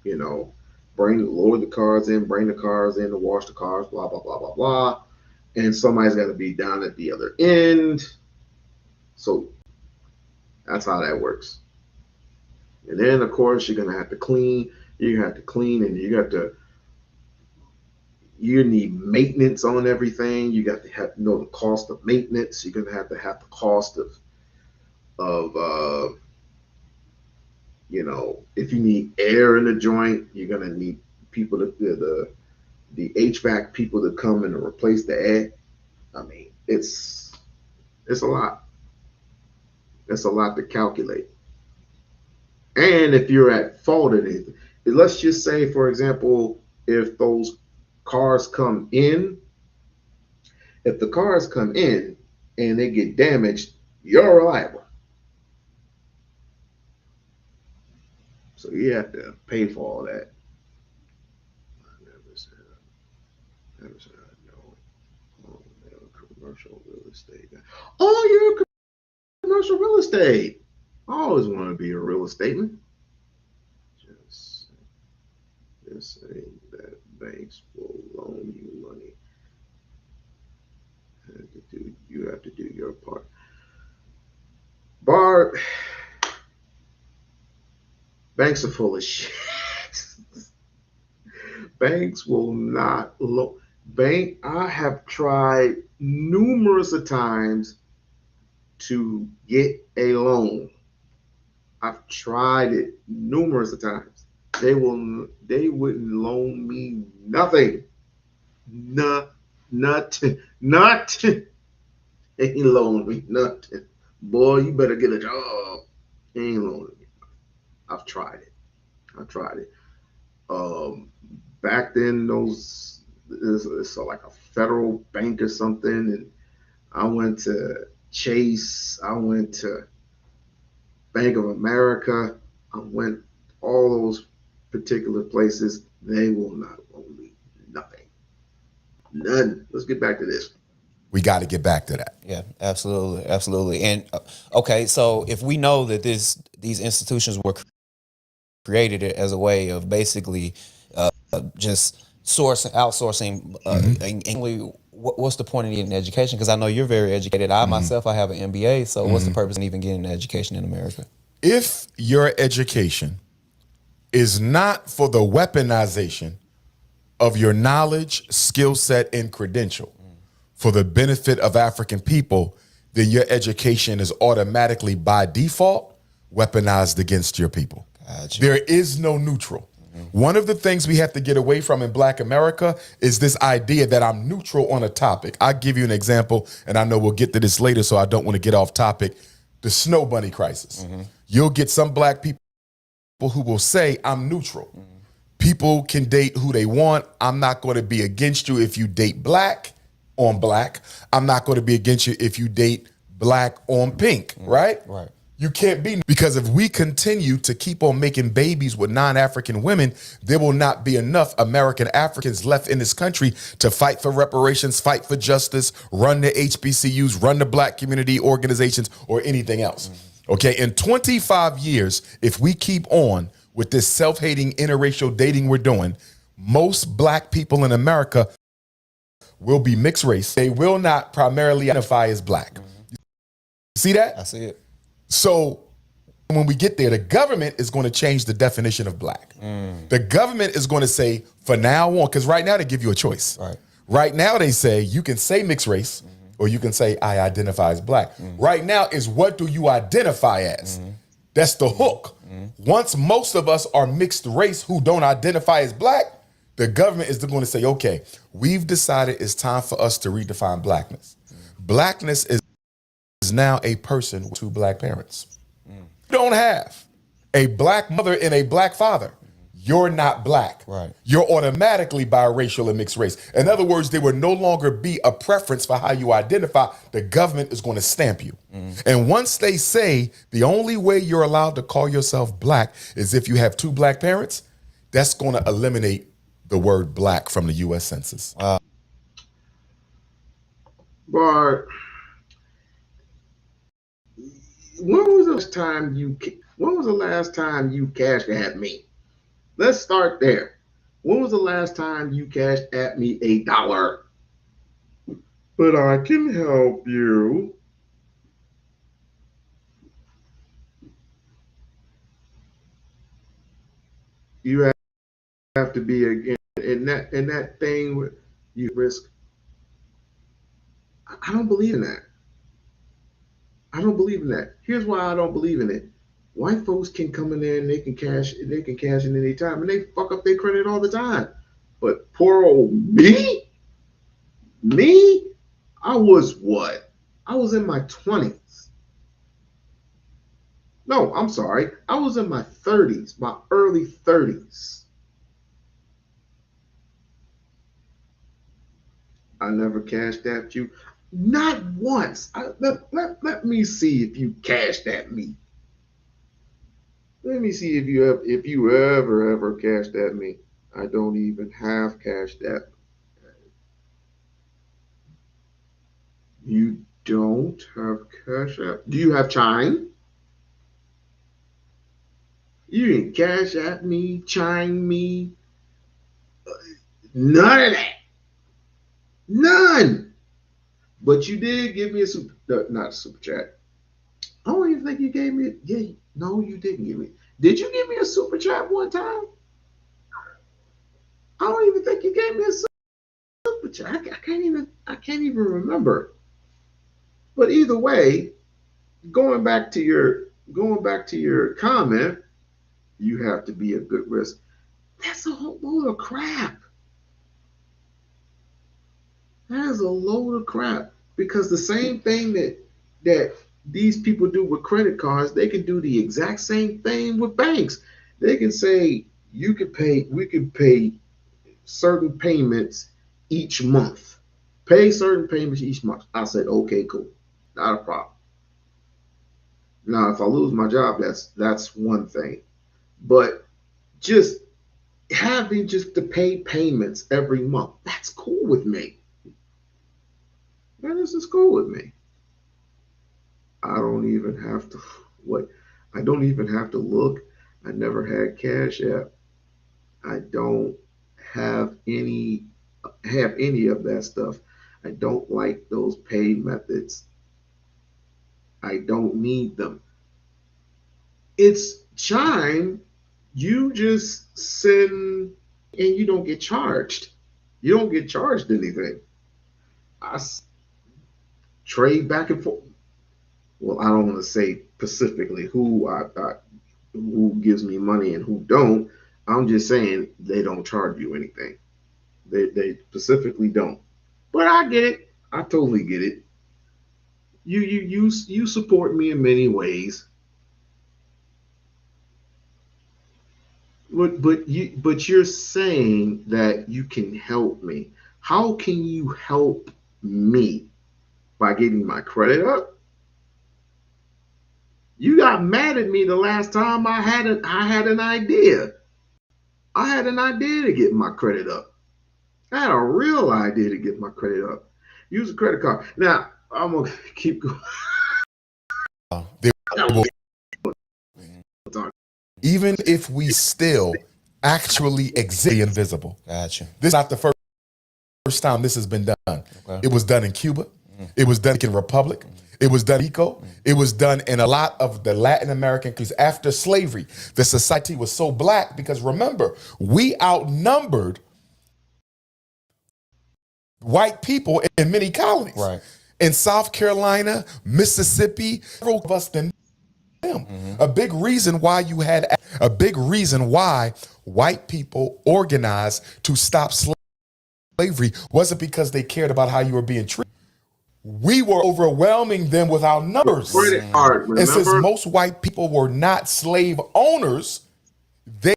load the cars in, bring the cars in to wash the cars, blah blah blah blah blah, and somebody's got to be down at the other end. So That's how that works. And then, of course, you're gonna have to clean. You have to clean, and you need maintenance on everything. You got to have to know the cost of maintenance. You're gonna have the cost of if you need air in the joint, you're gonna need people to the HVAC people to come and replace the air. I mean, it's a lot. It's a lot to calculate. And if you're at fault at anything, let's just say, for example, if those cars come in, if the cars come in and they get damaged, you're liable. So you have to pay for all that. I never said I know. Oh, commercial real estate. Oh, you're commercial real estate. I always want to be a real estateman. Just saying that banks will loan you money. You have to do your part. Bart, banks are full of shit. Banks will not loan. I have tried numerous of times to get a loan. I've tried it numerous of times. They wouldn't loan me nothing. Nothing. They ain't loaning me nothing. Boy, you better get a job. They ain't loaning me. I've tried it. Back then, it's like a federal bank or something, and I went to Chase. I went to Bank of America. I went all those particular places. They will not loan me nothing. None. Let's get back to this. We got to get back to that. Yeah, absolutely. And okay, so if we know that these institutions were created as a way of basically just outsourcing, and what's the point of needing education? Because I know you're very educated. I myself, I have an MBA. So what's the purpose in even getting an education in America? If your education is not for the weaponization of your knowledge, skill set, and credential for the benefit of African people, then your education is automatically by default weaponized against your people. Gotcha. There is no neutral. One of the things we have to get away from in Black America is this idea that I'm neutral on a topic. I'll give you an example, and I know we'll get to this later, so I don't want to get off topic. The snow bunny crisis. You'll get some Black people who will say, I'm neutral. People can date who they want. I'm not going to be against you if you date Black on Black. I'm not going to be against you if you date Black on pink, right? Right. You can't be, because if we continue to keep on making babies with non-African women, there will not be enough American Africans left in this country to fight for reparations, fight for justice, run the HBCUs, run the Black community organizations, or anything else. Okay, in 25 years, if we keep on with this self-hating interracial dating we're doing, most Black people in America will be mixed race. They will not primarily identify as Black. See that? I see it. So when we get there, the government is going to change the definition of Black. The government is going to say, for now on, because right now they give you a choice. Right now they say you can say mixed race, or you can say I identify as Black. Right now is what do you identify as? That's the hook. Once most of us are mixed race who don't identify as Black, the government is going to say, okay, we've decided it's time for us to redefine Blackness. Blackness is now a person with two Black parents. You don't have a Black mother and a Black father. You're not Black. Right. You're automatically biracial and mixed race. In other words, there would no longer be a preference for how you identify. The government is going to stamp you. And once they say the only way you're allowed to call yourself Black is if you have two Black parents, that's going to eliminate the word Black from the U.S. Census. Bart, when was the last time you cashed at me? Let's start there. When was the last time you cashed at me $1? But I can help you. You have to be again in that thing where you risk. I don't believe in that. I don't believe in that. Here's why I don't believe in it. White folks can come in there and they can cash in any time and they fuck up their credit all the time. But poor old me, I was what? I was in my 20s. No, I'm sorry. I was in my 30s, my early 30s. I never cashed at you. Not once. Let me see if you cashed at me. Let me see if you ever cashed at me. I don't even have cashed at. You don't have cash app. Do you have Chime? You didn't cash at me, Chime me. None of that. None. But you did give me a not a super chat. I don't even think you gave me. Yeah, no, you didn't give me. Did you give me a super chat one time? I don't even think you gave me a super chat. I can't even remember. But either way, going back to your comment, you have to be a good risk. That's a whole load of crap. That is a load of crap because the same thing that these people do with credit cards, they can do the exact same thing with banks. They can say we can pay certain payments each month. Pay certain payments each month. I said, okay, cool. Not a problem. Now, if I lose my job, that's one thing. But just having just to pay payments every month, that's cool with me. This is cool with me. I don't even have to I don't even have to look. I never had Cash App. I don't have any of that stuff. I don't like those pay methods. I don't need them. It's Chime. You just send and you don't get charged. You don't get charged anything. I trade back and forth. Well, I don't want to say specifically who gives me money and who don't. I'm just saying they don't charge you anything. They specifically don't. But I get it. I totally get it. You support me in many ways. But you're saying that you can help me. How can you help me? By getting my credit up? You got mad at me the last time I had an idea. I had an idea to get my credit up. I had a real idea to get my credit up. Use a credit card. Now, I'm going to keep going. Even if we still actually exist invisible. Gotcha. This is not the first time this has been done. Okay. It was done in Cuba. It was done in Republic. It was done in Rico. It was done in a lot of the Latin American countries. After slavery, the society was so black because remember, we outnumbered white people in many colonies. Right. In South Carolina, Mississippi, several of us than them. A big reason why white people organized to stop slavery wasn't because they cared about how you were being treated. We were overwhelming them with our numbers. And since most white people were not slave owners, they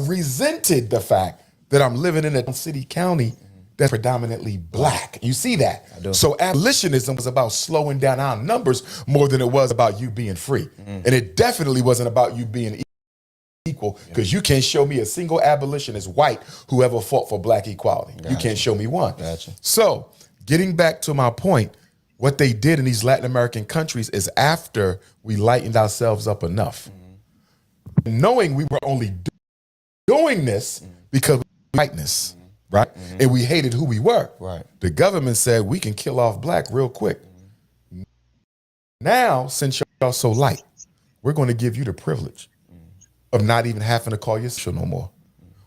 resented the fact that I'm living in a city county that's predominantly black. You see that? So abolitionism was about slowing down our numbers more than it was about you being free. And it definitely wasn't about you being equal, because you can't show me a single abolitionist white who ever fought for black equality. You can't show me one. So getting back to my point, what they did in these Latin American countries is after we lightened ourselves up enough, knowing we were only doing this because of whiteness, right? And we hated who we were. Right. The government said we can kill off black real quick. Now, since y'all so light, we're going to give you the privilege of not even having to call yourself no more.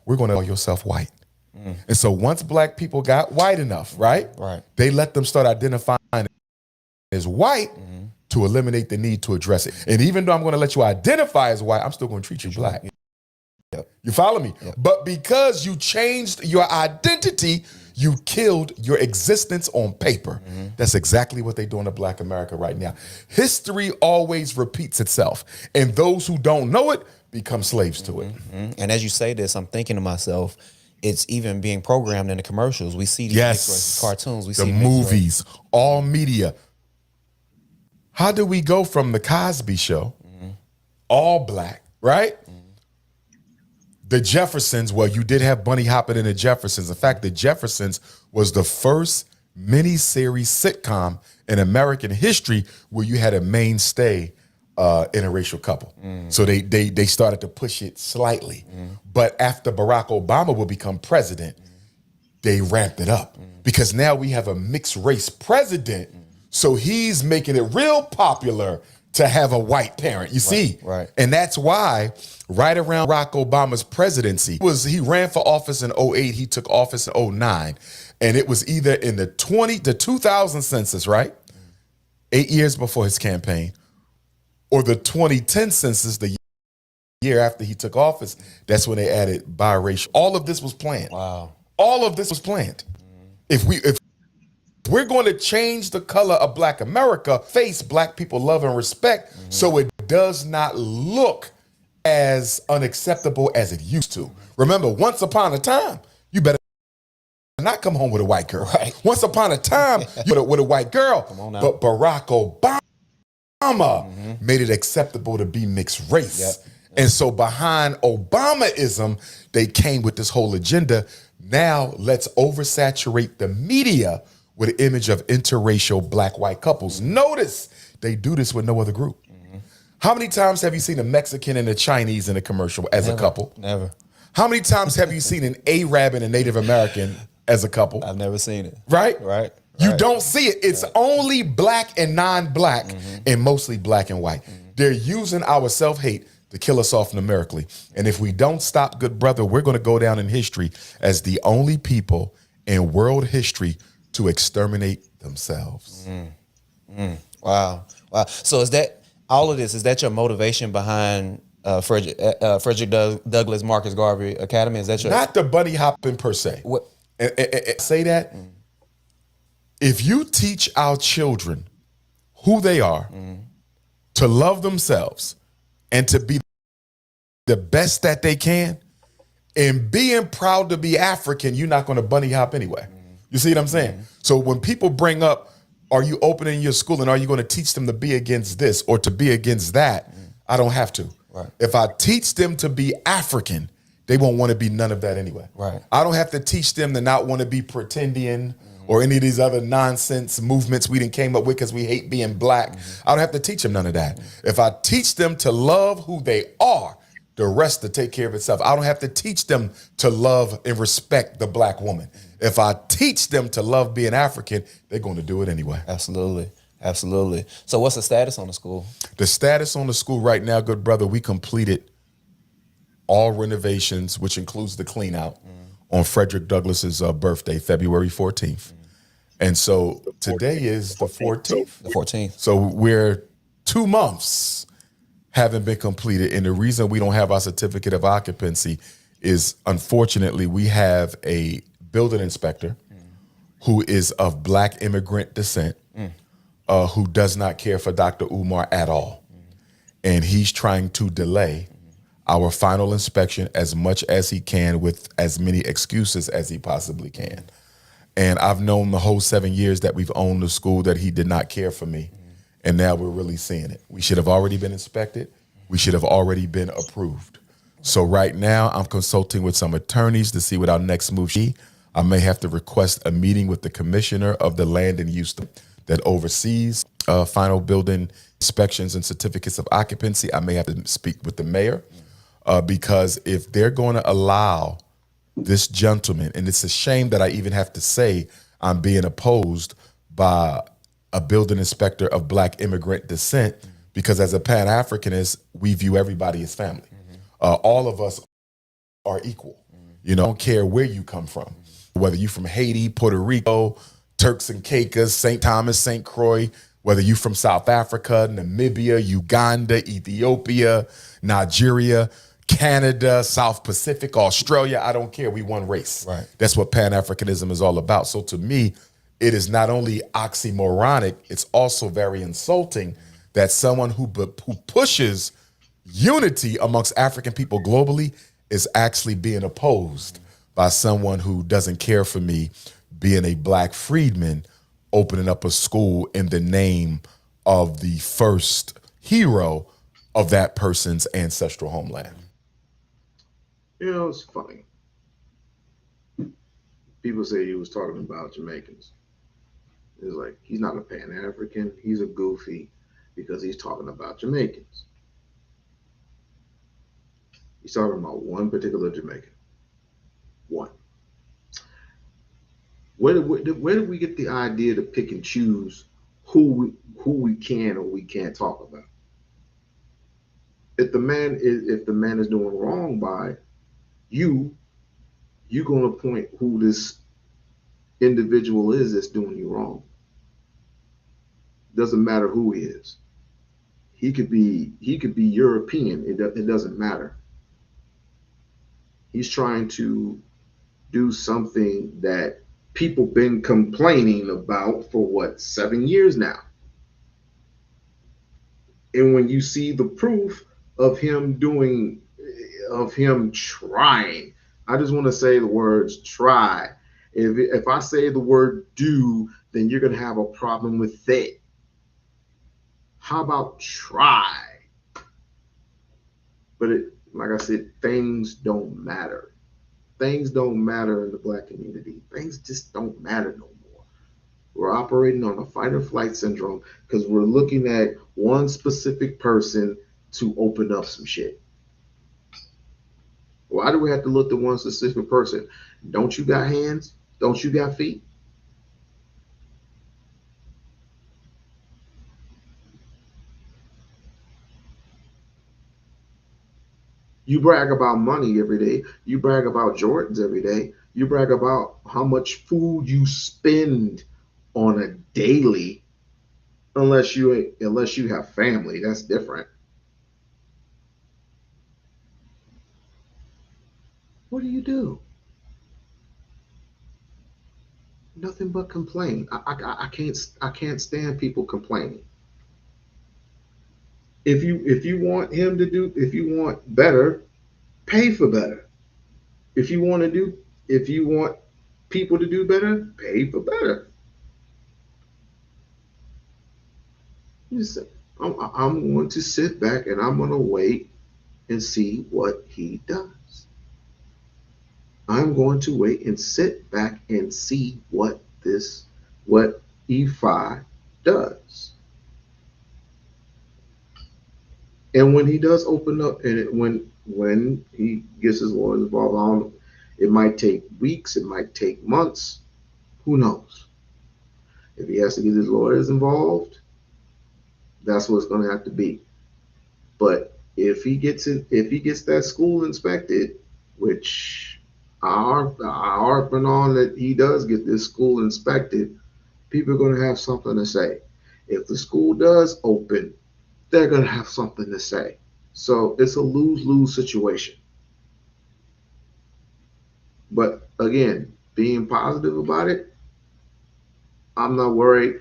We're going to call yourself white. And so once black people got white enough, right? They let them start identifying as white to eliminate the need to address it. And even though I'm going to let you identify as white, I'm still going to treat you black. You follow me? But because you changed your identity, you killed your existence on paper. That's exactly what they're doing to Black America right now. History always repeats itself, and those who don't know it become slaves to it. And as you say this, I'm thinking to myself, it's even being programmed in the commercials. We see these mixed race cartoons. We the see movies, all media. How do we go from the Cosby Show, all black, right? The Jeffersons, well, you did have bunny hopping in the Jeffersons. In fact, the Jeffersons was the first miniseries sitcom in American history where you had a mainstay interracial couple. So they started to push it slightly. But after Barack Obama will become president, they ramped it up because now we have a mixed race president. So he's making it real popular to have a white parent, you see? And that's why right around Barack Obama's presidency, he ran for office in 2008, he took office in 2009. And it was either in the 2000 census, right? 8 years before his campaign, or the 2010 census, the year after he took office. That's when they added biracial. All of this was planned. Wow. All of this was planned. If we're going to change the color of Black America, face black people love and respect, so it does not look as unacceptable as it used to. Remember, once upon a time, you better not come home with a white girl. Once upon a time, you with a white girl. But Barack Obama made it acceptable to be mixed race. And so behind Obamaism, they came with this whole agenda. Now let's oversaturate the media with an image of interracial black-white couples. Notice they do this with no other group. How many times have you seen a Mexican and a Chinese in a commercial as a couple? Never. How many times have you seen an Arab and a Native American as a couple? I've never seen it. Right? You don't see it. It's only black and non-black and mostly black and white. They're using our self-hate to kill us off numerically. And if we don't stop, good brother, we're going to go down in history as the only people in world history to exterminate themselves. Wow. So is that all of this? Is that your motivation behind Frederick Douglass Marcus Garvey Academy? Is that your not the bunny hopping per se? What? And say that if you teach our children who they are, to love themselves, and to be the best that they can, and being proud to be African, you're not going to bunny hop anyway. You see what I'm saying? So when people bring up, are you opening your school and are you going to teach them to be against this or to be against that? I don't have to. If I teach them to be African, they won't want to be none of that anyway. I don't have to teach them to not want to be pretendian or any of these other nonsense movements we done came up with because we hate being black. I don't have to teach them none of that. If I teach them to love who they are, the rest to take care of itself. I don't have to teach them to love and respect the black woman. If I teach them to love being African, they're going to do it anyway. Absolutely. So what's the status on the school? The status on the school right now, good brother, we completed all renovations, which includes the clean out on Frederick Douglass's birthday, February 14th. And so today is the 14th. The 14th. So we're 2 months haven't been completed. And the reason we don't have our certificate of occupancy is, unfortunately, we have a building inspector who is of black immigrant descent, who does not care for Dr. Umar at all. And he's trying to delay our final inspection as much as he can with as many excuses as he possibly can. And I've known the whole 7 years that we've owned the school that he did not care for me. And now we're really seeing it. We should have already been inspected. We should have already been approved. So right now I'm consulting with some attorneys to see what our next move should be. I may have to request a meeting with the commissioner of the land in Houston that oversees final building inspections and certificates of occupancy. I may have to speak with the mayor because if they're going to allow this gentleman, and it's a shame that I even have to say I'm being opposed by a building inspector of black immigrant descent, because as a Pan-Africanist, we view everybody as family. all of us are equal. You know, I don't care where you come from, whether you from Haiti, Puerto Rico, Turks and Caicos, St. Thomas, St. Croix, whether you from South Africa, Namibia, Uganda, Ethiopia, Nigeria, Canada, South Pacific, Australia, I don't care. We one race. Right. That's what Pan-Africanism is all about. So to me, it is not only oxymoronic, it's also very insulting that someone who pushes unity amongst African people globally is actually being opposed by someone who doesn't care for me being a black freedman opening up a school in the name of the first hero of that person's ancestral homeland. You know, it's funny. People say he was talking about Jamaicans. It's like, he's not a Pan-African. He's a goofy because he's talking about Jamaicans. He's talking about one particular Jamaican. One. Where did we get the idea to pick and choose who we can or we can't talk about? If the man is doing wrong by you're gonna point who this individual is that's doing you wrong. Doesn't matter who he is. He could be European. It doesn't matter. He's trying to do something that people been complaining about for 7 years now. And when you see the proof of him trying, I just want to say the words try. If I say the word do, then you're gonna have a problem with it. How about try? But like I said, things don't matter. Things don't matter in the black community. Things just don't matter no more. We're operating on a fight or flight syndrome because we're looking at one specific person to open up some shit. Why do we have to look at one specific person? Don't you got hands? Don't you got feet? You brag about money every day. You brag about Jordans every day. You brag about how much food you spend on a daily, unless you have family. That's different. What do? Nothing but complain. I can't stand people complaining. If you want better, pay for better. If you want people to do better, pay for better. I'm going to sit back and I'm going to wait and see what he does. I'm going to wait and sit back and see what E5 does. And when he does open up, and when he gets his lawyers involved, it might take weeks, it might take months, who knows? If he has to get his lawyers involved, that's what it's going to have to be. But if he gets that school inspected, which I harping on that he does get this school inspected, people are going to have something to say. If the school does open, they're going to have something to say. So it's a lose-lose situation. But again, being positive about it, I'm not worried.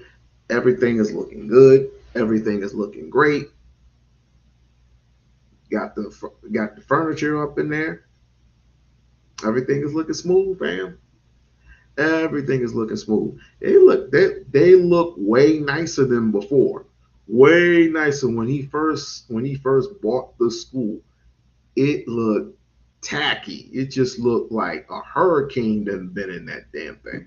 Everything is looking good. Everything is looking great. Got the furniture up in there. Everything is looking smooth, fam. Everything is looking smooth. They look way nicer than before. Way nicer when he first bought the school. It looked tacky. It just looked like a hurricane done been in that damn thing.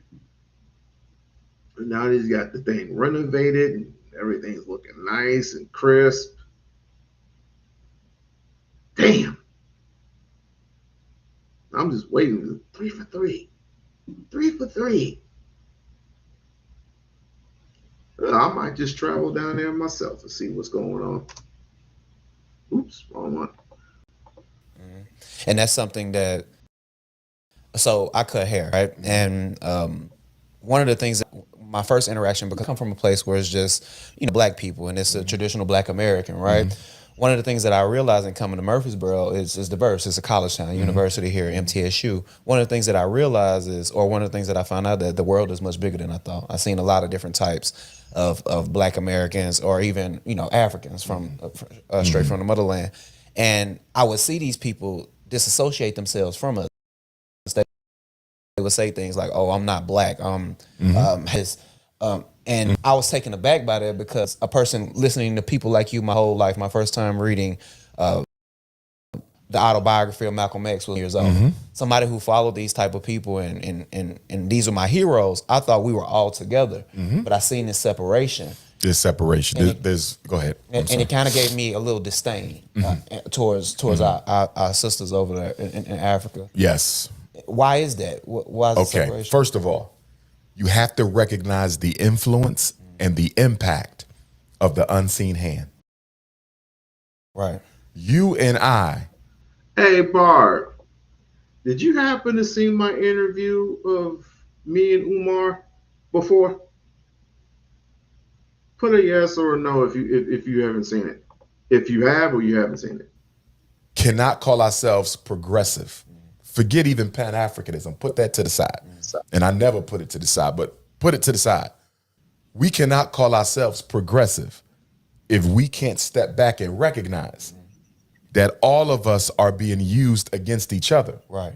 And now he's got the thing renovated and everything's looking nice and crisp. Damn. I'm just waiting. 3 for 3. 3 for 3. I might just travel down there myself and see what's going on. Oops, wrong one. And that's something that, so I cut hair, right? And one of the things, my first interaction, because I come from a place where it's just, black people, and it's a traditional black American, right? One of the things that I realized in coming to Murfreesboro is diverse. It's a college town, university here, MTSU. One of the things that I realized is, or one of the things that I found out, that the world is much bigger than I thought. I've seen a lot of different types of black Americans, or even, Africans from straight from the motherland. And I would see these people disassociate themselves from us. They would say things like, "Oh, I'm not black." And I was taken aback by that, because a person listening to people like you my whole life, my first time reading the autobiography of Malcolm X was years old. Somebody who followed these type of people, and these are my heroes. I thought we were all together, but I seen this separation. There's separation. Go ahead. And it kind of gave me a little disdain towards our sisters over there in Africa. Yes. Why is that? Why is the Okay. separation? First of all, you have to recognize the influence and the impact of the unseen hand. Right. You and I. Hey, Barb, did you happen to see my interview of me and Umar before? Put a yes or a no if you haven't seen it. If you have or you haven't seen it. Cannot call ourselves progressive. Forget even Pan-Africanism. Put that to the side. And I never put it to the side, but put it to the side. We cannot call ourselves progressive if we can't step back and recognize that all of us are being used against each other. Right.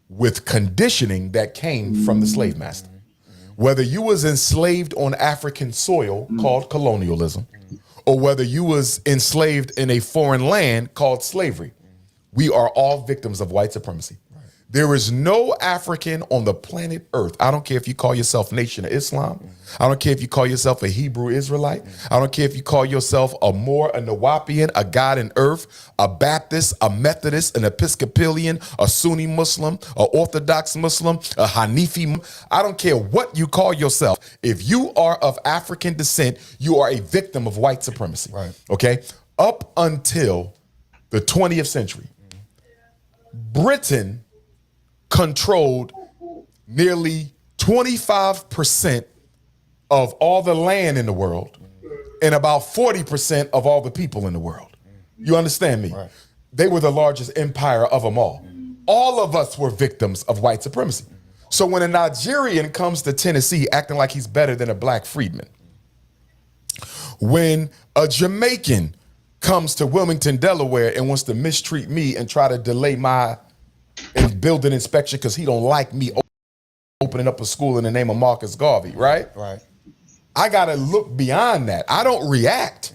With conditioning that came from the slave master. Whether you was enslaved on African soil called colonialism, or whether you was enslaved in a foreign land called slavery, we are all victims of white supremacy. Right. There is no African on the planet Earth. I don't care if you call yourself Nation of Islam. I don't care if you call yourself a Hebrew Israelite. I don't care if you call yourself a Moor, a Nawapian, a God in Earth, a Baptist, a Methodist, an Episcopalian, a Sunni Muslim, a Orthodox Muslim, a Hanifi. I don't care what you call yourself. If you are of African descent, you are a victim of white supremacy. Right. Okay? Up until the 20th century, Britain controlled nearly 25% of all the land in the world and about 40% of all the people in the world. You understand me? Right. They were the largest empire of them all. All of us were victims of white supremacy. So when a Nigerian comes to Tennessee acting like he's better than a black freedman, when a Jamaican comes to Wilmington, Delaware, and wants to mistreat me and try to delay my building inspection because he don't like me opening up a school in the name of Marcus Garvey, right? Right. I got to look beyond that. I don't react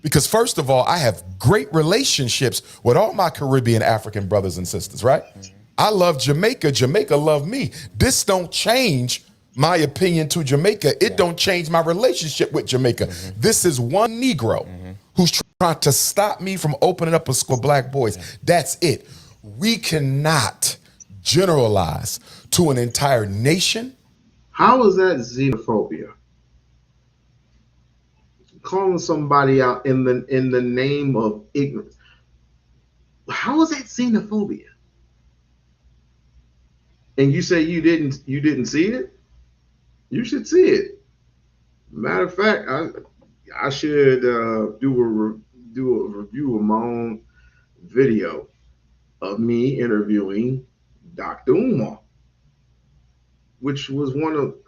because, first of all, I have great relationships with all my Caribbean African brothers and sisters, right? I love Jamaica. Jamaica love me. This don't change my opinion to Jamaica. It don't change my relationship with Jamaica. This is one Negro who's trying to stop me from opening up a school for black boys. That's it. We cannot generalize to an entire nation. How is that xenophobia? Calling somebody out in the name of ignorance. How is that xenophobia? And you say you didn't see it? You should see it. Matter of fact, I should do a review of my own video of me interviewing Dr. Umar, which was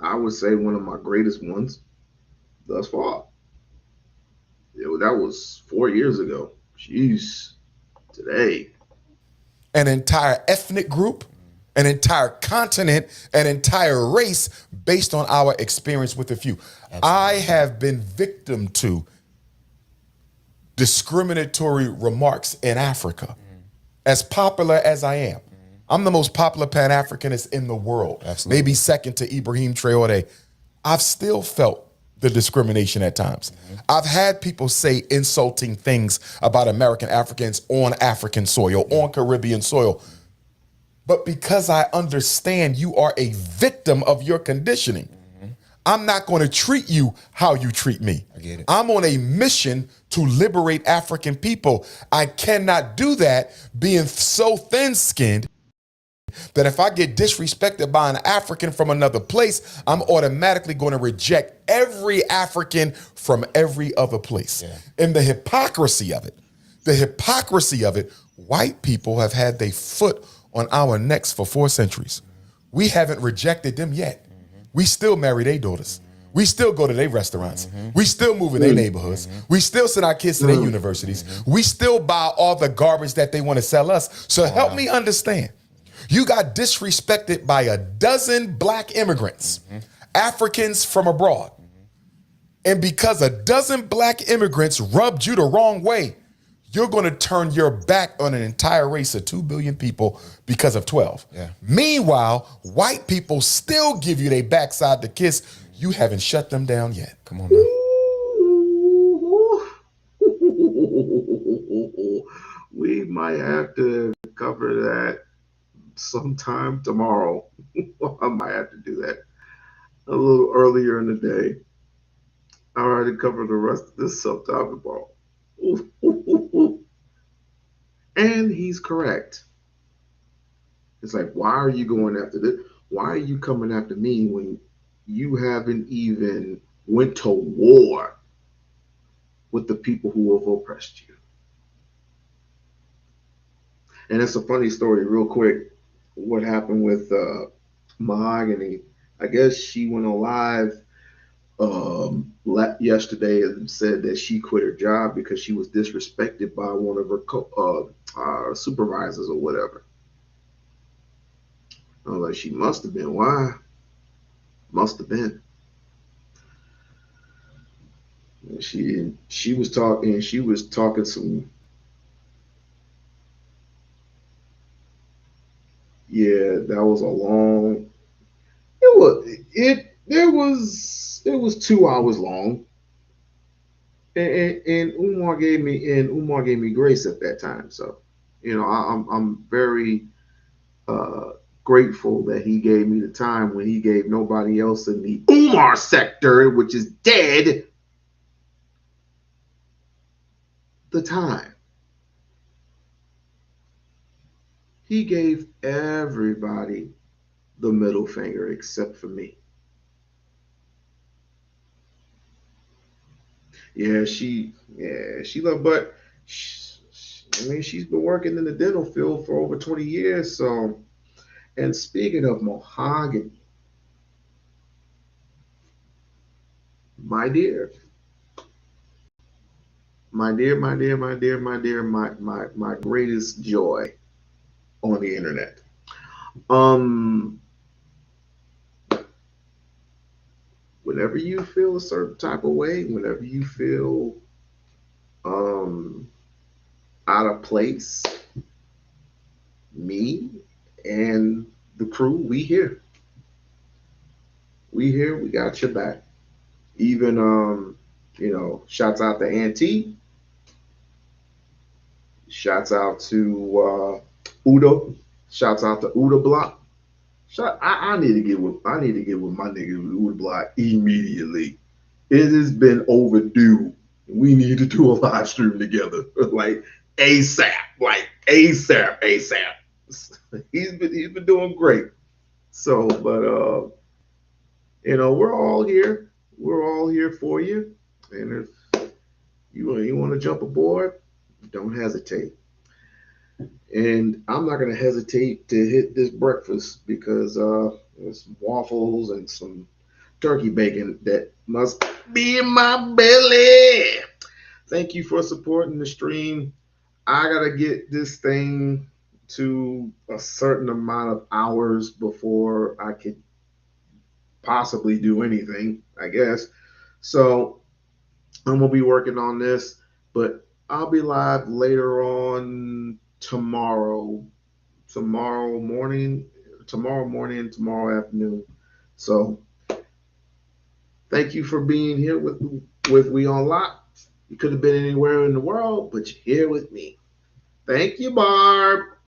I would say one of my greatest ones thus far. That was 4 years ago. Jeez, today. An entire ethnic group, an entire continent, an entire race based on our experience with a few. Absolutely. I have been victim to discriminatory remarks in Africa. As popular as I am, I'm the most popular Pan-Africanist in the world. Absolutely. Maybe second to Ibrahim Traore. I've still felt the discrimination at times. I've had people say insulting things about American Africans on African soil, on Caribbean soil. But because I understand you are a victim of your conditioning, I'm not going to treat you how you treat me. I get it. I'm on a mission to liberate African people. I cannot do that being so thin-skinned that if I get disrespected by an African from another place, I'm automatically going to reject every African from every other place. Yeah. And the hypocrisy of it, white people have had their foot on our necks for 4 centuries. We haven't rejected them yet. We still marry their daughters. We still go to their restaurants. We still move in their neighborhoods. We still send our kids to their universities. We still buy all the garbage that they want to sell us. So help me understand. You got disrespected by a dozen black immigrants, Africans from abroad. And because a dozen black immigrants rubbed you the wrong way, you're going to turn your back on an entire race of 2 billion people because of 12. Yeah. Meanwhile, white people still give you their backside to kiss. You haven't shut them down yet. Come on, man. We might have to cover that sometime tomorrow. I might have to do that a little earlier in the day. I already covered the rest of this subtopic tomorrow. And he's correct. It's like, why are you going after this? Why are you coming after me when you haven't even went to war with the people who have oppressed you? And it's a funny story, real quick, what happened with Mahogany. I guess she went on live yesterday and said that she quit her job because she was disrespected by one of her supervisors or whatever. I was like, she must have been. Why? Must have been. And she was talking some. Yeah, that was a long. It was 2 hours long, and Umar gave me grace at that time. So, I'm very grateful that he gave me the time when he gave nobody else in the Umar sector, which is dead, the time. He gave everybody the middle finger except for me. She loved, but she's been working in the dental field for over 20 years. So, and speaking of mahogany, my dear, my greatest joy on the internet. Whenever you feel a certain type of way, whenever you feel out of place, me and the crew, we here. We got your back. Even shouts out to Auntie. Shouts out to Udo. Shouts out to Udo Block. I need to get with my nigga Udo Block immediately. It has been overdue. We need to do a live stream together, like ASAP, ASAP. He's been doing great. So, but we're all here. We're all here for you. And if you want to jump aboard, don't hesitate. And I'm not going to hesitate to hit this breakfast because there's some waffles and some turkey bacon that must be in my belly. Thank you for supporting the stream. I got to get this thing to a certain amount of hours before I could possibly do anything, I guess. So I'm going to be working on this, but I'll be live later on tomorrow morning, and tomorrow afternoon. So thank you for being here with We-On-Loc. You could have been anywhere in the world, but you're here with me. Thank you, Barb.